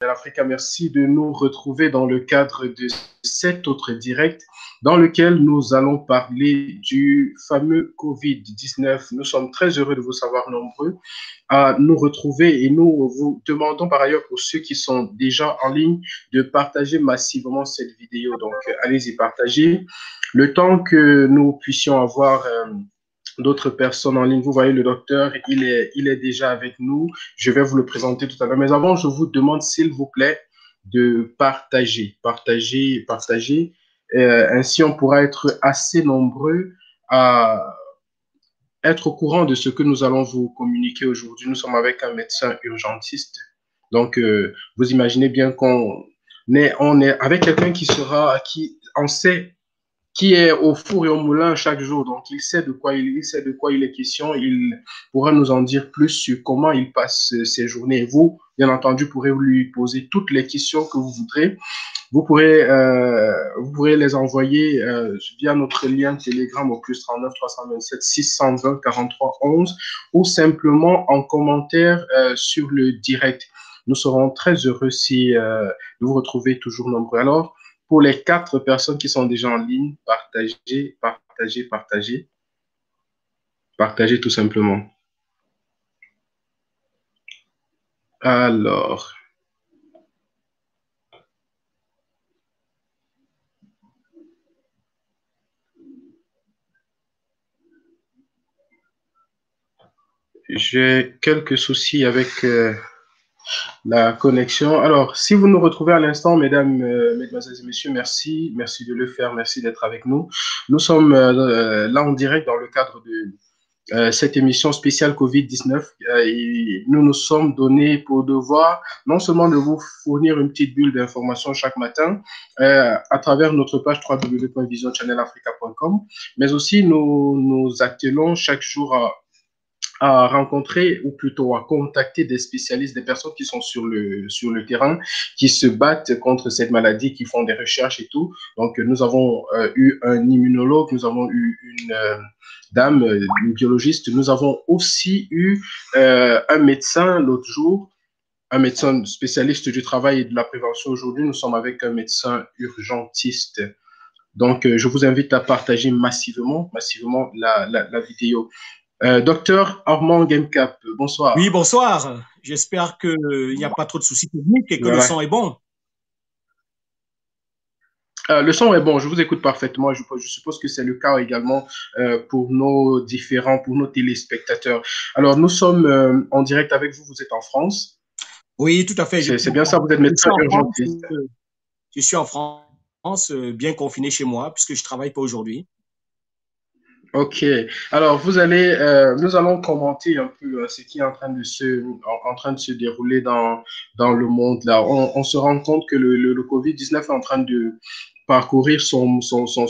Africa, merci de nous retrouver dans le cadre de cet autre direct dans lequel nous allons parler du fameux Covid-19. Nous sommes très heureux de vous savoir nombreux à nous retrouver et nous vous demandons par ailleurs pour ceux qui sont déjà en ligne de partager massivement cette vidéo. Donc, allez-y, partagez. Le temps que nous puissions avoir d'autres personnes en ligne. Vous voyez, le docteur, il est déjà avec nous. Je vais vous le présenter tout à l'heure. Mais avant, je vous demande, s'il vous plaît, de partager, partager, partager. Ainsi, on pourra être assez nombreux à être au courant de ce que nous allons vous communiquer aujourd'hui. Nous sommes avec un médecin urgentiste. Donc, vous imaginez bien on est avec quelqu'un qui en sait, qui est au four et au moulin chaque jour. Donc, il sait de quoi il est question. Il pourra nous en dire plus sur comment il passe ses journées. Et vous, bien entendu, pourrez lui poser toutes les questions que vous voudrez. Vous pourrez les envoyer via notre lien Telegram au +39 327 620 43 11 ou simplement en commentaire sur le direct. Nous serons très heureux si de vous retrouver toujours nombreux. Alors, pour les 4 personnes qui sont déjà en ligne, partagez, partagez, partagez. Partagez tout simplement. Alors, j'ai quelques soucis avec la connexion. Alors, si vous nous retrouvez à l'instant, mesdames, mesdemoiselles et messieurs, merci. Merci de le faire. Merci d'être avec nous. Nous sommes là en direct dans le cadre de cette émission spéciale Covid-19. Et nous nous sommes donnés pour devoir non seulement de vous fournir une petite bulle d'information chaque matin à travers notre page www.visionchannelafrica.com, mais aussi nous attelons chaque jour à rencontrer ou plutôt à contacter des spécialistes, des personnes qui sont sur le terrain, qui se battent contre cette maladie, qui font des recherches et tout. Donc, nous avons eu un immunologue, nous avons eu une dame, une biologiste, nous avons aussi eu un médecin l'autre jour, un médecin spécialiste du travail et de la prévention. Aujourd'hui, nous sommes avec un médecin urgentiste. Donc, je vous invite à partager massivement la vidéo. Docteur Armand Gamecap, bonsoir. Oui, bonsoir. J'espère qu'il n'y a pas trop de soucis techniques et que le son est bon. Le son est bon, je vous écoute parfaitement. Je suppose que c'est le cas également pour nos téléspectateurs. Alors, nous sommes en direct avec vous. Vous êtes en France. Oui, tout à fait. C'est bien ça, vous êtes médecin urgentiste. Je suis en France, bien confiné chez moi, puisque je ne travaille pas aujourd'hui. Ok. Alors, nous allons commenter un peu ce qui est en train de se dérouler dans le monde. Là, on se rend compte que le Covid-19 est en train de parcourir son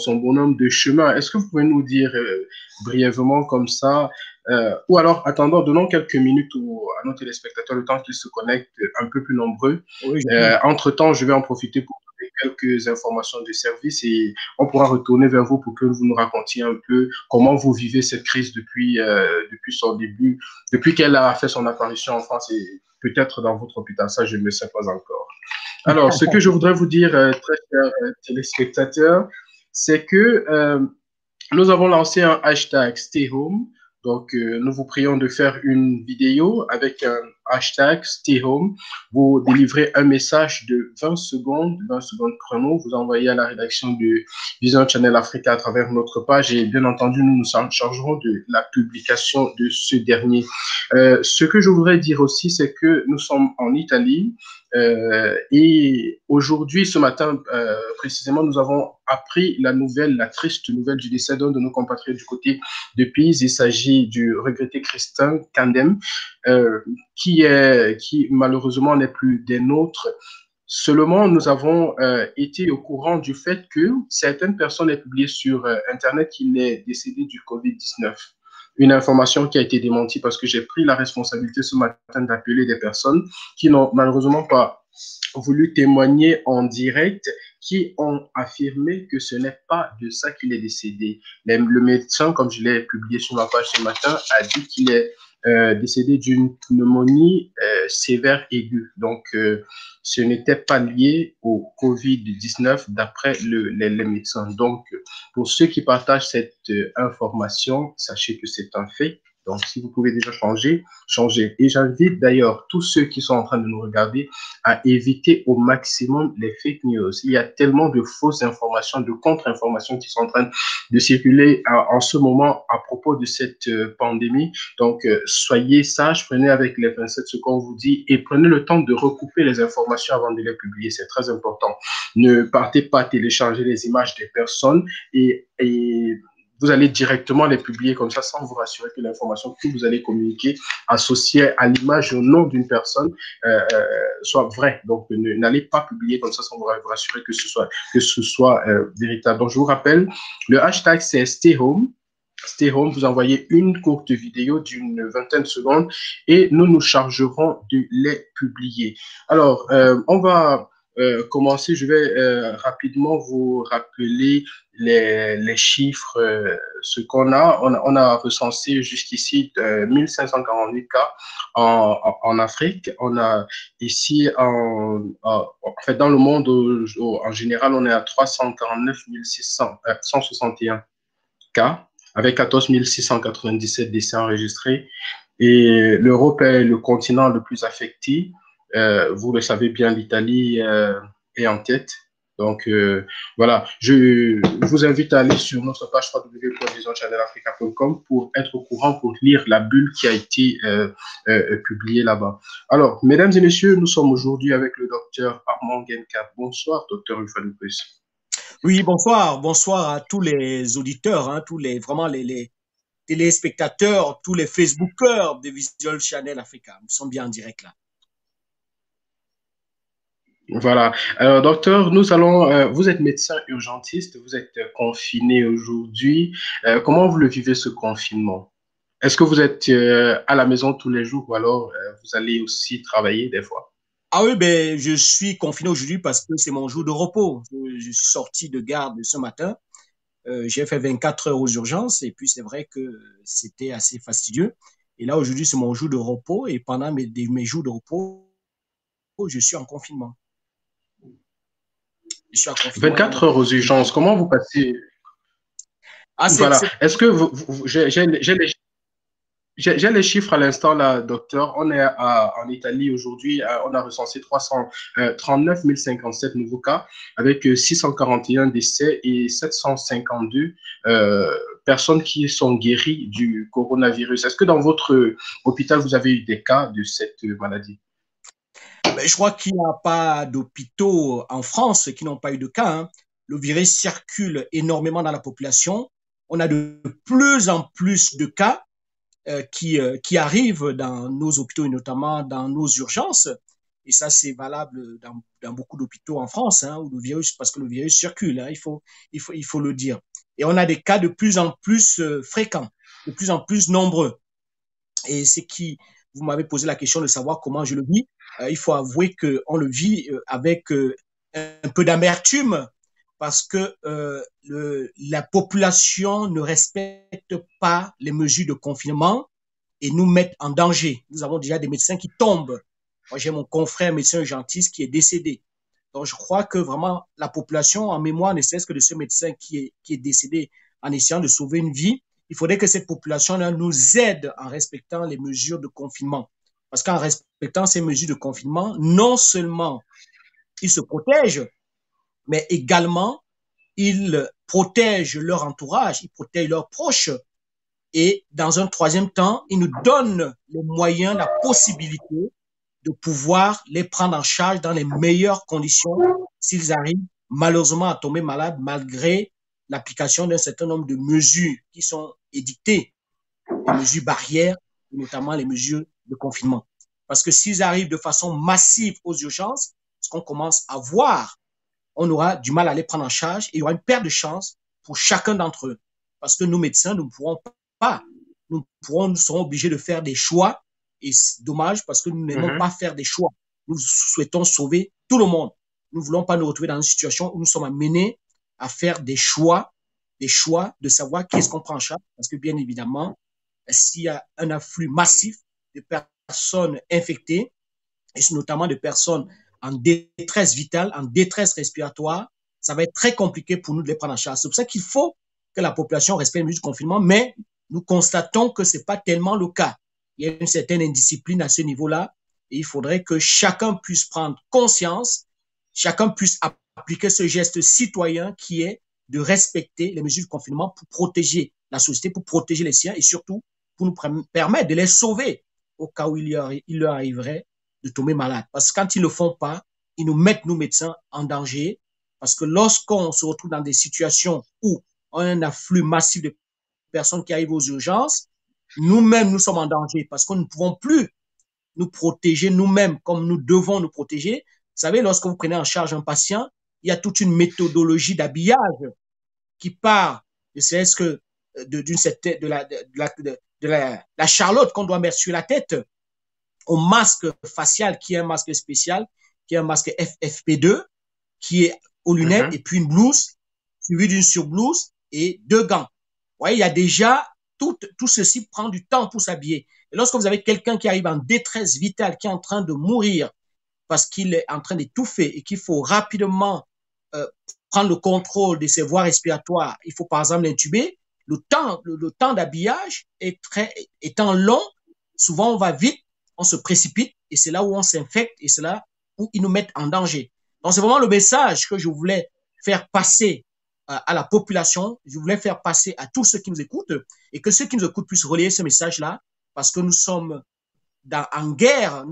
bonhomme de chemin. Est-ce que vous pouvez nous dire brièvement comme ça, ou alors, attendons, donnons quelques minutes à nos téléspectateurs, le temps qu'ils se connectent un peu plus nombreux. Oui, Entre-temps, je vais en profiter pour donner quelques informations de service et on pourra retourner vers vous pour que vous nous racontiez un peu comment vous vivez cette crise depuis son début, depuis qu'elle a fait son apparition en France et peut-être dans votre hôpital. Ça, je ne le sais pas encore. Alors, ce que je voudrais vous dire, très chers téléspectateurs, c'est que nous avons lancé un hashtag Stay Home. Donc, nous vous prions de faire une vidéo avec un hashtag Stay Home. Vous délivrez un message de 20 secondes chrono. Vous envoyez à la rédaction de Vision Channel Africa à travers notre page et bien entendu, nous nous chargerons de la publication de ce dernier. Ce que je voudrais dire aussi, c'est que nous sommes en Italie. Et aujourd'hui, ce matin, précisément, nous avons appris la triste nouvelle du décès d'un de nos compatriotes du côté de Pise. Il s'agit du regretté Christin Kandem, qui malheureusement n'est plus des nôtres. Seulement, nous avons été au courant du fait que certaines personnes ont publié sur Internet qu'il est décédé du Covid-19. Une information qui a été démentie parce que j'ai pris la responsabilité ce matin d'appeler des personnes qui n'ont malheureusement pas voulu témoigner en direct, qui ont affirmé que ce n'est pas de ça qu'il est décédé. Le médecin, comme je l'ai publié sur ma page ce matin, a dit qu'il est décédé d'une pneumonie sévère aiguë. Donc, ce n'était pas lié au COVID-19 d'après les médecins. Donc, pour ceux qui partagent cette information, sachez que c'est un fait. Donc, si vous pouvez déjà changer, changez. Et j'invite d'ailleurs tous ceux qui sont en train de nous regarder à éviter au maximum les fake news. Il y a tellement de fausses informations, de contre-informations qui sont en train de circuler en ce moment à propos de cette pandémie. Donc, soyez sages, prenez avec les pincettes ce qu'on vous dit et prenez le temps de recouper les informations avant de les publier. C'est très important. Ne partez pas télécharger les images des personnes et vous allez directement les publier comme ça sans vous rassurer que l'information que vous allez communiquer associée à l'image et au nom d'une personne soit vraie. Donc, n'allez pas publier comme ça sans vous rassurer que ce soit véritable. Donc, je vous rappelle, le hashtag, c'est Stay Home. Stay Home, vous envoyez une courte vidéo d'une vingtaine de secondes et nous nous chargerons de les publier. Alors, on va commencer. Je vais rapidement vous rappeler les chiffres, ce qu'on a. On a recensé jusqu'ici 1548 cas en Afrique. On a ici, en fait, dans le monde en général, on est à 349 161 cas avec 14 697 décès enregistrés. Et l'Europe est le continent le plus affecté. Vous le savez bien, l'Italie est en tête. Donc, voilà, je vous invite à aller sur notre page www.visionchannelafrica.com pour être au courant, pour lire la bulle qui a été publiée là-bas. Alors, mesdames et messieurs, nous sommes aujourd'hui avec le docteur Armand Genka. Bonsoir, docteur Ufalupus. Oui, bonsoir. Bonsoir à tous les auditeurs, hein, vraiment les téléspectateurs, tous les Facebookers de Visual Channel Africa. Nous sommes bien en direct là. Voilà. Alors, docteur, vous êtes médecin urgentiste, vous êtes confiné aujourd'hui. Comment vous le vivez, ce confinement? Est-ce que vous êtes à la maison tous les jours ou alors vous allez aussi travailler des fois? Ah oui, ben, je suis confiné aujourd'hui parce que c'est mon jour de repos. Je suis sorti de garde ce matin. J'ai fait 24 heures aux urgences et puis c'est vrai que c'était assez fastidieux. Et là, aujourd'hui, c'est mon jour de repos et pendant mes jours de repos, je suis en confinement. Je suis en confinement dans mon 24 heures aux urgences, comment vous passez? Ah, Voilà. Est-ce que j'ai les chiffres à l'instant, là, docteur. On est en Italie aujourd'hui. On a recensé 39 057 nouveaux cas avec 641 décès et 752 personnes qui sont guéries du coronavirus. Est-ce que dans votre hôpital, vous avez eu des cas de cette maladie? Ben, je crois qu'il n'y a pas d'hôpitaux en France qui n'ont pas eu de cas, hein. Le virus circule énormément dans la population. On a de plus en plus de cas qui arrivent dans nos hôpitaux et notamment dans nos urgences. Et ça, c'est valable dans beaucoup d'hôpitaux en France, hein, où le virus, parce que le virus circule, hein, il faut le dire. Et on a des cas de plus en plus fréquents, de plus en plus nombreux. Et c'est qui, vous m'avez posé la question de savoir comment je le vis. Il faut avouer qu'on le vit avec un peu d'amertume parce que la population ne respecte pas les mesures de confinement et nous met en danger. Nous avons déjà des médecins qui tombent. Moi, j'ai mon confrère médecin urgentiste qui est décédé. Donc, je crois que vraiment, la population, en mémoire, ne cesse que de ce médecin qui est décédé en essayant de sauver une vie. Il faudrait que cette population-là nous aide en respectant les mesures de confinement. Parce qu'en respectant ces mesures de confinement, non seulement ils se protègent, mais également ils protègent leur entourage, ils protègent leurs proches. Et dans un troisième temps, ils nous donnent les moyens, la possibilité de pouvoir les prendre en charge dans les meilleures conditions s'ils arrivent malheureusement à tomber malades malgré l'application d'un certain nombre de mesures qui sont édictées, les mesures barrières, notamment les mesures de confinement. Parce que s'ils arrivent de façon massive aux urgences, ce qu'on commence à voir, on aura du mal à les prendre en charge et il y aura une perte de chance pour chacun d'entre eux. Parce que nous, médecins, nous ne pourrons pas, nous serons obligés de faire des choix et c'est dommage parce que nous n'aimons pas faire des choix. Nous souhaitons sauver tout le monde. Nous ne voulons pas nous retrouver dans une situation où nous sommes amenés à faire des choix de savoir qui est-ce qu'on prend en charge parce que bien évidemment, s'il y a un afflux massif de personnes infectées, et notamment de personnes en détresse vitale, en détresse respiratoire, ça va être très compliqué pour nous de les prendre en charge. C'est pour ça qu'il faut que la population respecte les mesures de confinement, mais nous constatons que ce n'est pas tellement le cas. Il y a une certaine indiscipline à ce niveau-là et il faudrait que chacun puisse prendre conscience, chacun puisse appliquer ce geste citoyen qui est de respecter les mesures de confinement pour protéger la société, pour protéger les siens et surtout pour nous permettre de les sauver au cas où il leur arriverait de tomber malade. Parce que quand ils ne le font pas, ils nous mettent, nous médecins, en danger. Parce que lorsqu'on se retrouve dans des situations où on a un afflux massif de personnes qui arrivent aux urgences, nous-mêmes, nous sommes en danger parce que nous ne pouvons plus nous protéger nous-mêmes comme nous devons nous protéger. Vous savez, lorsque vous prenez en charge un patient, il y a toute une méthodologie d'habillage qui part, c'est-à-dire que de la charlotte qu'on doit mettre sur la tête, au masque facial qui est un masque spécial, qui est un masque FFP2, qui est aux lunettes, et puis une blouse, suivie d'une surblouse et 2 gants. Vous voyez, il y a déjà tout ceci prend du temps pour s'habiller. Et lorsque vous avez quelqu'un qui arrive en détresse vitale, qui est en train de mourir parce qu'il est en train d'étouffer et qu'il faut rapidement prendre le contrôle de ses voies respiratoires, il faut par exemple l'intuber, le temps d'habillage étant long, souvent on va vite, on se précipite et c'est là où on s'infecte et c'est là où ils nous mettent en danger. Donc c'est vraiment le message que je voulais faire passer à la population, je voulais faire passer à tous ceux qui nous écoutent et que ceux qui nous écoutent puissent relayer ce message-là parce que nous sommes en guerre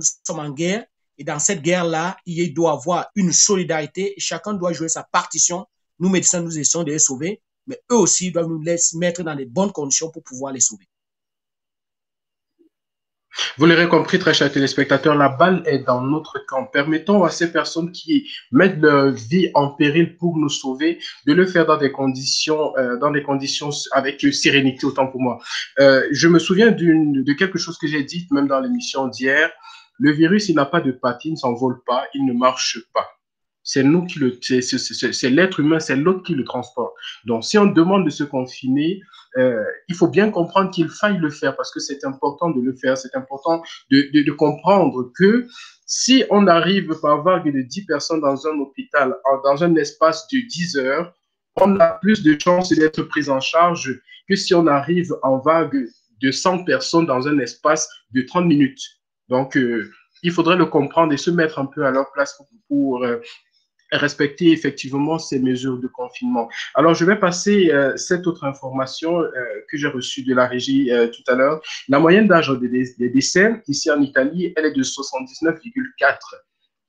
et dans cette guerre-là, il doit y avoir une solidarité et chacun doit jouer sa partition. Nous, médecins, nous essayons de les sauver, mais eux aussi doivent nous laisser mettre dans les bonnes conditions pour pouvoir les sauver. Vous l'aurez compris, très chers téléspectateurs, la balle est dans notre camp. Permettons à ces personnes qui mettent leur vie en péril pour nous sauver de le faire dans des conditions avec sérénité, autant pour moi. Je me souviens de quelque chose que j'ai dit même dans l'émission d'hier. Le virus, il n'a pas de pattes, il ne s'envole pas, il ne marche pas. C'est nous qui c'est l'être humain, c'est l'autre qui le transporte. Donc, si on demande de se confiner, il faut bien comprendre qu'il faille le faire parce que c'est important de le faire. C'est important de comprendre que si on arrive par vague de 10 personnes dans un hôpital, dans un espace de 10 heures, on a plus de chances d'être pris en charge que si on arrive en vague de 100 personnes dans un espace de 30 minutes. Donc, il faudrait le comprendre et se mettre un peu à leur place pour respecter effectivement ces mesures de confinement. Alors, je vais passer cette autre information que j'ai reçue de la régie tout à l'heure. La moyenne d'âge des décès ici en Italie, elle est de 79,4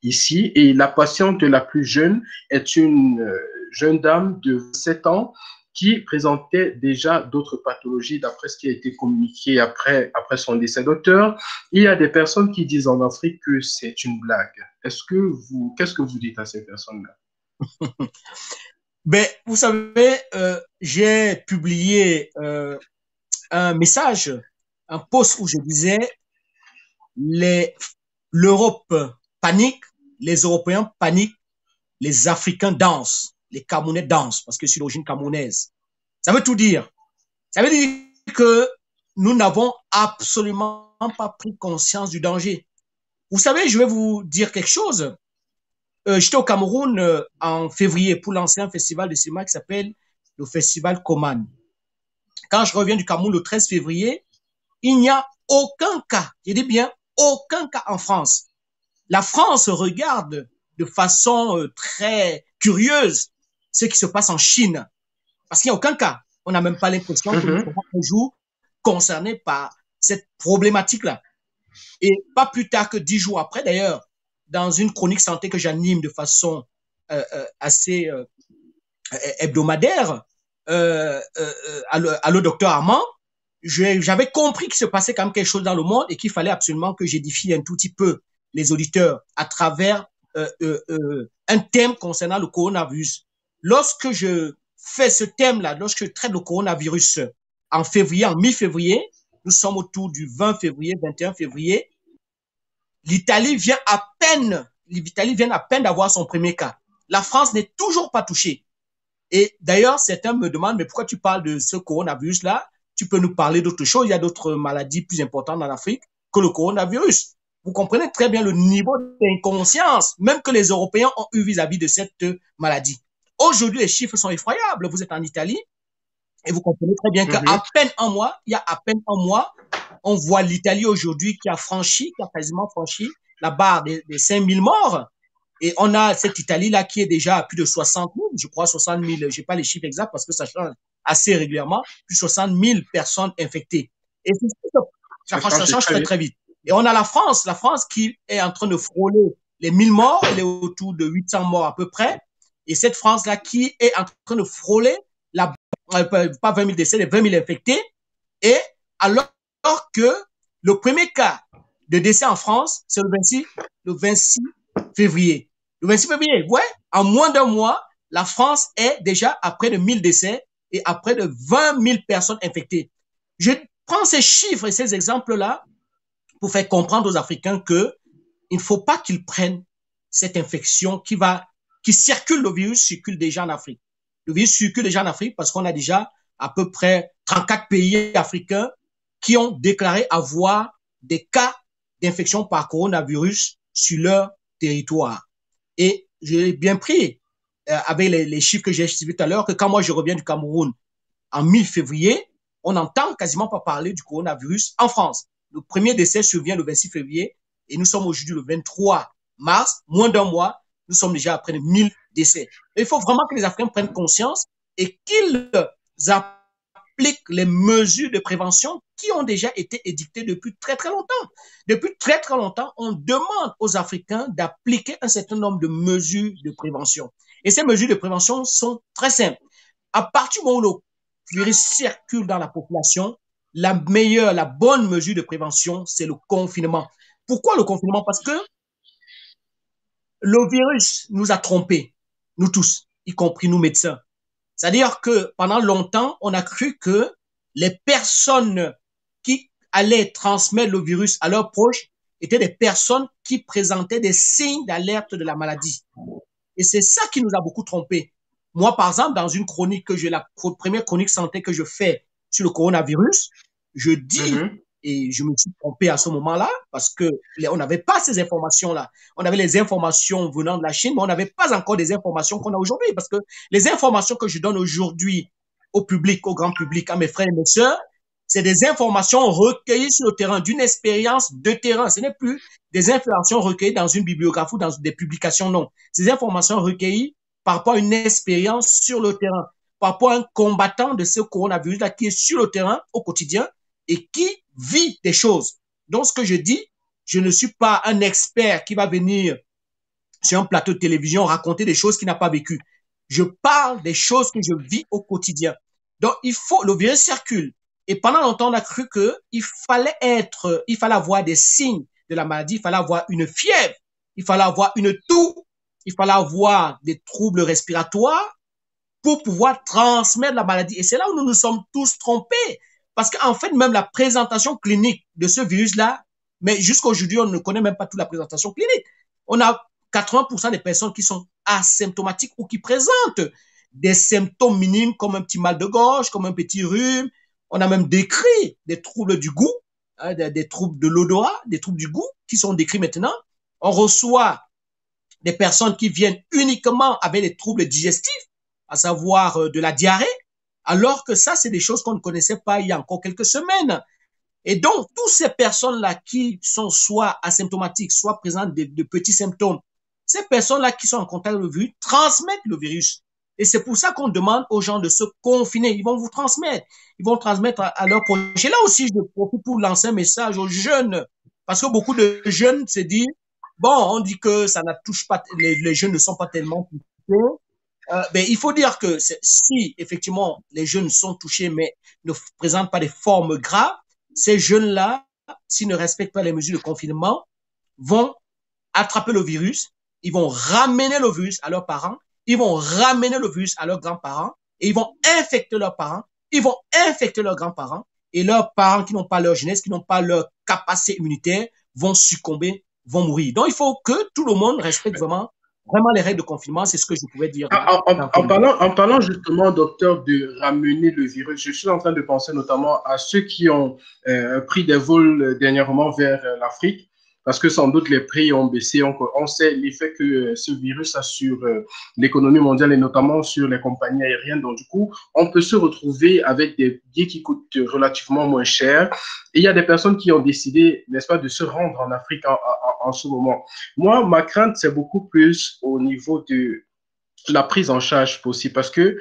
ici. Et la patiente la plus jeune est une jeune dame de 7 ans qui présentait déjà d'autres pathologies d'après ce qui a été communiqué après son décès. Docteur, il y a des personnes qui disent en Afrique que c'est une blague. Qu'est-ce que vous dites à ces personnes-là? Ben, vous savez, j'ai publié un message, un post où je disais l'Europe panique, les Européens paniquent, les Africains dansent, les Camerounais dansent, parce que je suis d'origine camerounaise. Ça veut tout dire. Ça veut dire que nous n'avons absolument pas pris conscience du danger. Vous savez, je vais vous dire quelque chose. J'étais au Cameroun en février pour lancer un festival de cinéma qui s'appelle le Festival Coman. Quand je reviens du Cameroun le 13 février, il n'y a aucun cas, je dis bien aucun cas en France. La France regarde de façon très curieuse ce qui se passe en Chine. Parce qu'il n'y a aucun cas. On n'a même pas l'impression que nous sommes toujours concernés par cette problématique-là. Et pas plus tard que 10 jours après, d'ailleurs, dans une chronique santé que j'anime de façon assez hebdomadaire, Allô Docteur Armand, j'avais compris qu'il se passait quand même quelque chose dans le monde et qu'il fallait absolument que j'édifie un tout petit peu les auditeurs à travers un thème concernant le coronavirus. Lorsque je fais ce thème-là, lorsque je traite le coronavirus en février, en mi-février, nous sommes autour du 20 février, 21 février, l'Italie vient à peine d'avoir son premier cas. La France n'est toujours pas touchée. Et d'ailleurs, certains me demandent, mais pourquoi tu parles de ce coronavirus-là? tu peux nous parler d'autres choses. Il y a d'autres maladies plus importantes en Afrique que le coronavirus. Vous comprenez très bien le niveau d'inconscience, même que les Européens ont eu vis-à-vis de cette maladie. Aujourd'hui, les chiffres sont effroyables. Vous êtes en Italie et vous comprenez très bien qu'à peine un mois, il y a à peine un mois, on voit l'Italie aujourd'hui qui a quasiment franchi la barre des 5000 morts. Et on a cette Italie-là qui est déjà à plus de 60 000, je crois 60 000, je n'ai pas les chiffres exacts parce que ça change assez régulièrement, plus de 60 000 personnes infectées. Et ça change très, très vite. Et on a la France qui est en train de frôler les 1000 morts, elle est autour de 800 morts à peu près. Et cette France-là qui est en train de frôler pas 20 000 décès, les 20 000 infectés. Et alors que le premier cas de décès en France, c'est le 26 février. Le 26 février, ouais, en moins d'un mois, la France est déjà à près de 1000 décès et à près de 20 000 personnes infectées. Je prends ces chiffres et ces exemples-là pour faire comprendre aux Africains que il ne faut pas qu'ils prennent cette infection qui circule, le virus circule déjà en Afrique. Le virus circule déjà en Afrique parce qu'on a déjà à peu près 34 pays africains qui ont déclaré avoir des cas d'infection par coronavirus sur leur territoire. Et j'ai bien pris avec les chiffres que j'ai cités tout à l'heure que quand moi je reviens du Cameroun en mi-février, on n'entend quasiment pas parler du coronavirus en France. Le premier décès survient le 26 février et nous sommes aujourd'hui le 23 mars, moins d'un mois, nous sommes déjà à près de 1000 décès. Et il faut vraiment que les Africains prennent conscience et qu'ils appliquent les mesures de prévention qui ont déjà été édictées depuis très très longtemps. Depuis très très longtemps, on demande aux Africains d'appliquer un certain nombre de mesures de prévention. Et ces mesures de prévention sont très simples. À partir du moment où le virus circule dans la population, la bonne mesure de prévention, c'est le confinement. Pourquoi le confinement? Parce que le virus nous a trompés, nous tous, y compris nous médecins. C'est-à-dire que pendant longtemps, on a cru que les personnes qui allaient transmettre le virus à leurs proches étaient des personnes qui présentaient des signes d'alerte de la maladie. Et c'est ça qui nous a beaucoup trompés. Moi, par exemple, dans une chronique la première chronique santé que je fais sur le coronavirus, je dis, et je me suis trompé à ce moment-là, parce que on n'avait pas ces informations-là. On avait les informations venant de la Chine, mais on n'avait pas encore des informations qu'on a aujourd'hui, parce que les informations que je donne aujourd'hui au public, au grand public, à mes frères et mes sœurs, c'est des informations recueillies sur le terrain, d'une expérience de terrain. Ce n'est plus des informations recueillies dans une bibliographie ou dans des publications, non. Ces informations recueillies par rapport à une expérience sur le terrain, par rapport à un combattant de ce coronavirus-là qui est sur le terrain au quotidien et qui vit des choses. Donc, ce que je dis, je ne suis pas un expert qui va venir sur un plateau de télévision raconter des choses qu'il n'a pas vécues. Je parle des choses que je vis au quotidien. Donc, le virus circule. Et pendant longtemps, on a cru qu'il fallait avoir des signes de la maladie, il fallait avoir une fièvre, il fallait avoir une toux, il fallait avoir des troubles respiratoires pour pouvoir transmettre la maladie. Et c'est là où nous nous sommes tous trompés. Parce qu'en fait, même la présentation clinique de ce virus-là, mais jusqu'à aujourd'hui, on ne connaît même pas toute la présentation clinique. On a 80% des personnes qui sont asymptomatiques ou qui présentent des symptômes minimes comme un petit mal de gorge, comme un petit rhume. On a même décrit des troubles du goût, des troubles de l'odorat, des troubles du goût qui sont décrits maintenant. On reçoit des personnes qui viennent uniquement avec des troubles digestifs, à savoir de la diarrhée, alors que ça, c'est des choses qu'on ne connaissait pas il y a encore quelques semaines. Et donc, toutes ces personnes-là qui sont soit asymptomatiques, soit présentent de petits symptômes, ces personnes-là qui sont en contact avec le virus transmettent le virus. Et c'est pour ça qu'on demande aux gens de se confiner. Ils vont vous transmettre. Ils vont transmettre à leurs proches. Et là aussi, je profite pour lancer un message aux jeunes. Parce que beaucoup de jeunes se disent, bon, on dit que ça ne touche pas, les jeunes ne sont pas tellement touchés. Ben, il faut dire que si effectivement les jeunes sont touchés mais ne présentent pas des formes graves, ces jeunes-là, s'ils ne respectent pas les mesures de confinement, vont attraper le virus, ils vont ramener le virus à leurs parents, ils vont ramener le virus à leurs grands-parents et ils vont infecter leurs parents, ils vont infecter leurs grands-parents et leurs parents qui n'ont pas leur jeunesse, qui n'ont pas leur capacité immunitaire vont succomber, vont mourir. Donc, il faut que tout le monde respecte vraiment vraiment les règles de confinement, c'est ce que je pouvais dire là. En parlant justement, docteur, de ramener le virus, je suis en train de penser notamment à ceux qui ont pris des vols dernièrement vers l'Afrique, parce que sans doute les prix ont baissé. On sait l'effet que ce virus a sur l'économie mondiale et notamment sur les compagnies aériennes. Donc, du coup, on peut se retrouver avec des billets qui coûtent relativement moins cher. Et il y a des personnes qui ont décidé, n'est-ce pas, de se rendre en Afrique en ce moment. Moi, ma crainte, c'est beaucoup plus au niveau de la prise en charge possible parce que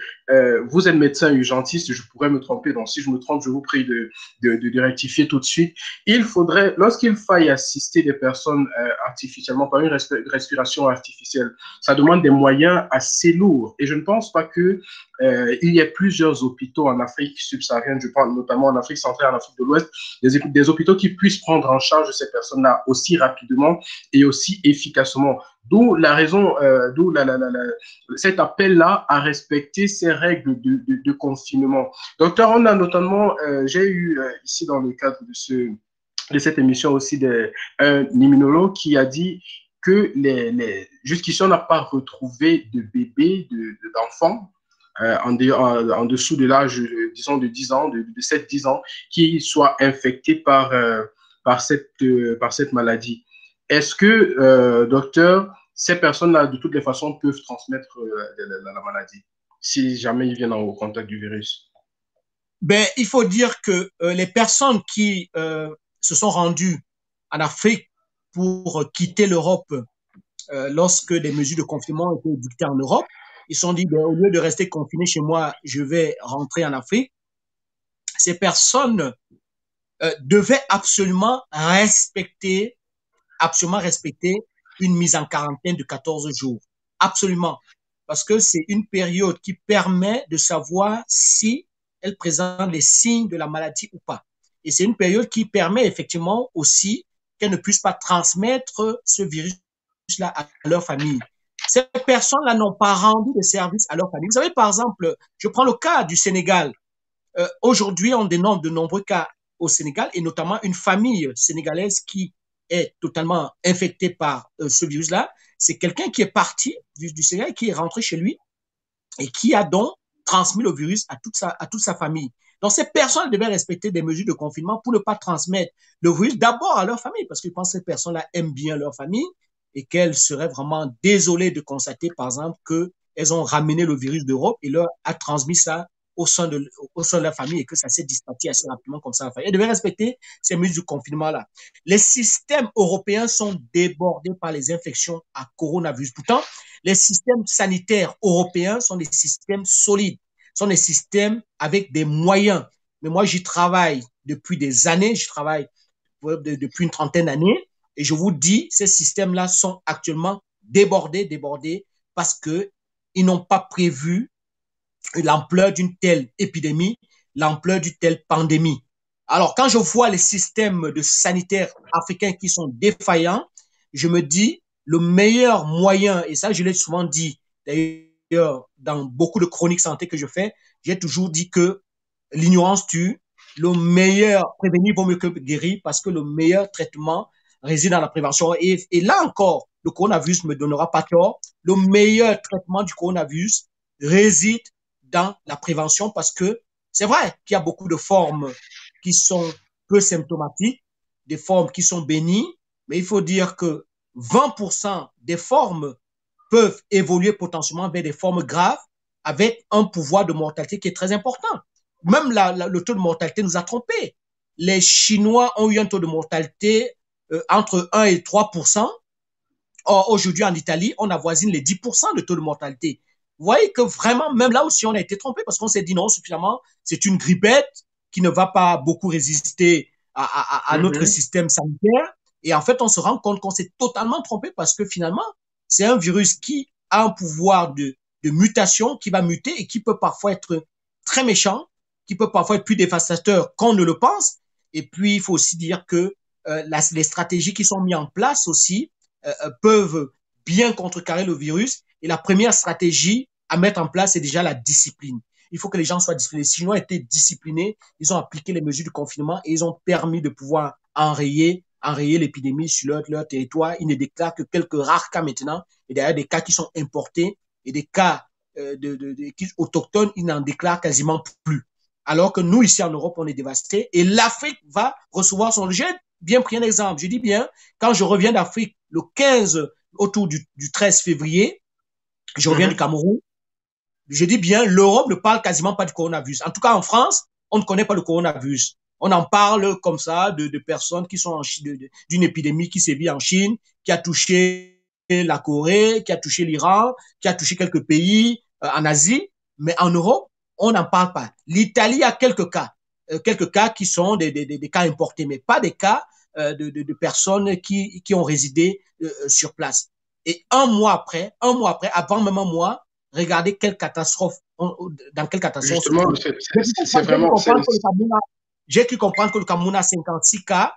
vous êtes médecin urgentiste, je pourrais me tromper, donc si je me trompe, je vous prie de rectifier tout de suite. Il faudrait, lorsqu'il faille assister des personnes artificiellement par une respiration artificielle, ça demande des moyens assez lourds et je ne pense pas que il y ait plusieurs hôpitaux en Afrique subsaharienne, je parle notamment en Afrique centrale, en Afrique de l'Ouest, des hôpitaux qui puissent prendre en charge ces personnes-là aussi rapidement et aussi efficacement. D'où la raison, cet appel-là à respecter ces règles de confinement. Docteur, on a notamment, j'ai eu ici dans le cadre de cette émission aussi un immunologue qui a dit que jusqu'ici, on n'a pas retrouvé de bébés, d'enfants en dessous de l'âge, disons, de 10 ans, de 7-10 ans, qui soient infectés par cette maladie. Est-ce que, docteur, ces personnes-là, de toutes les façons, peuvent transmettre la maladie si jamais ils viennent au contact du virus? Ben, il faut dire que les personnes qui se sont rendues en Afrique pour quitter l'Europe lorsque des mesures de confinement ont été dictées en Europe, ils se sont dit, ben, au lieu de rester confinés chez moi, je vais rentrer en Afrique. Ces personnes devaient absolument respecter une mise en quarantaine de 14 jours. Absolument. Parce que c'est une période qui permet de savoir si elle présente les signes de la maladie ou pas. Et c'est une période qui permet effectivement aussi qu'elles ne puissent pas transmettre ce virus-là à leur famille. Ces personnes-là n'ont pas rendu de service à leur famille. Vous savez, par exemple, je prends le cas du Sénégal. Aujourd'hui, on dénombre de nombreux cas au Sénégal et notamment une famille sénégalaise qui est totalement infectée par ce virus-là. C'est quelqu'un qui est parti du Sénégal, qui est rentré chez lui et qui a donc transmis le virus à toute sa famille. Donc, ces personnes devaient respecter des mesures de confinement pour ne pas transmettre le virus d'abord à leur famille, parce que je pense que ces personnes-là aiment bien leur famille et qu'elles seraient vraiment désolées de constater, par exemple, qu'elles ont ramené le virus d'Europe et leur a transmis ça au sein de la famille et que ça s'est dispatché assez rapidement comme ça. Elles devaient respecter ces mesures de confinement-là. Les systèmes européens sont débordés par les infections à coronavirus. Pourtant, les systèmes sanitaires européens sont des systèmes solides, sont des systèmes avec des moyens. Mais moi, j'y travaille depuis des années, je travaille depuis une trentaine d'années, et je vous dis, ces systèmes-là sont actuellement débordés, parce qu'ils n'ont pas prévu l'ampleur d'une telle épidémie, l'ampleur d'une telle pandémie. Alors, quand je vois les systèmes de sanitaires africains qui sont défaillants, je me dis, le meilleur moyen, et ça, je l'ai souvent dit, d'ailleurs, dans beaucoup de chroniques santé que je fais, j'ai toujours dit que l'ignorance tue. Le meilleur prévenir vaut mieux que guérir parce que le meilleur traitement réside dans la prévention. Et là encore, le coronavirus ne me donnera pas tort. Le meilleur traitement du coronavirus réside dans la prévention parce que c'est vrai qu'il y a beaucoup de formes qui sont peu symptomatiques, des formes qui sont bénignes, mais il faut dire que 20% des formes peuvent évoluer potentiellement vers des formes graves avec un pouvoir de mortalité qui est très important. Même le taux de mortalité nous a trompés. Les Chinois ont eu un taux de mortalité entre 1 et 3%. Or, aujourd'hui, en Italie, on avoisine les 10% de taux de mortalité. Vous voyez que vraiment, même là aussi, on a été trompé parce qu'on s'est dit non, suffisamment, c'est une grippette qui ne va pas beaucoup résister à notre système sanitaire. Et en fait, on se rend compte qu'on s'est totalement trompé parce que finalement, c'est un virus qui a un pouvoir de mutation, qui va muter et qui peut parfois être très méchant, qui peut parfois être plus dévastateur qu'on ne le pense. Et puis, il faut aussi dire que les stratégies qui sont mises en place aussi peuvent bien contrecarrer le virus. Et la première stratégie à mettre en place, c'est déjà la discipline. Il faut que les gens soient disciplinés. Les Chinois étaient disciplinés, ils ont appliqué les mesures du confinement et ils ont permis de pouvoir enrayer enrayer l'épidémie sur leur territoire. Ils ne déclarent que quelques rares cas maintenant. Et derrière des cas qui sont importés et des cas autochtones, ils n'en déclarent quasiment plus. Alors que nous, ici en Europe, on est dévastés. Et l'Afrique va recevoir son... J'ai bien pris un exemple. Je dis bien, quand je reviens d'Afrique le 15, autour du 13 février, je reviens du Cameroun, je dis bien, l'Europe ne parle quasiment pas du coronavirus. En tout cas, en France, on ne connaît pas le coronavirus. On en parle comme ça de personnes qui sont d'une épidémie qui sévit en Chine, qui a touché la Corée, qui a touché l'Iran, qui a touché quelques pays en Asie. Mais en Europe, on n'en parle pas. L'Italie a quelques cas qui sont des cas importés, mais pas des cas de personnes qui ont résidé sur place. Et un mois après, avant même un mois, regardez quelle catastrophe, dans quelle catastrophe Justement, c'est vraiment... J'ai cru comprendre que le Cameroun a 56 cas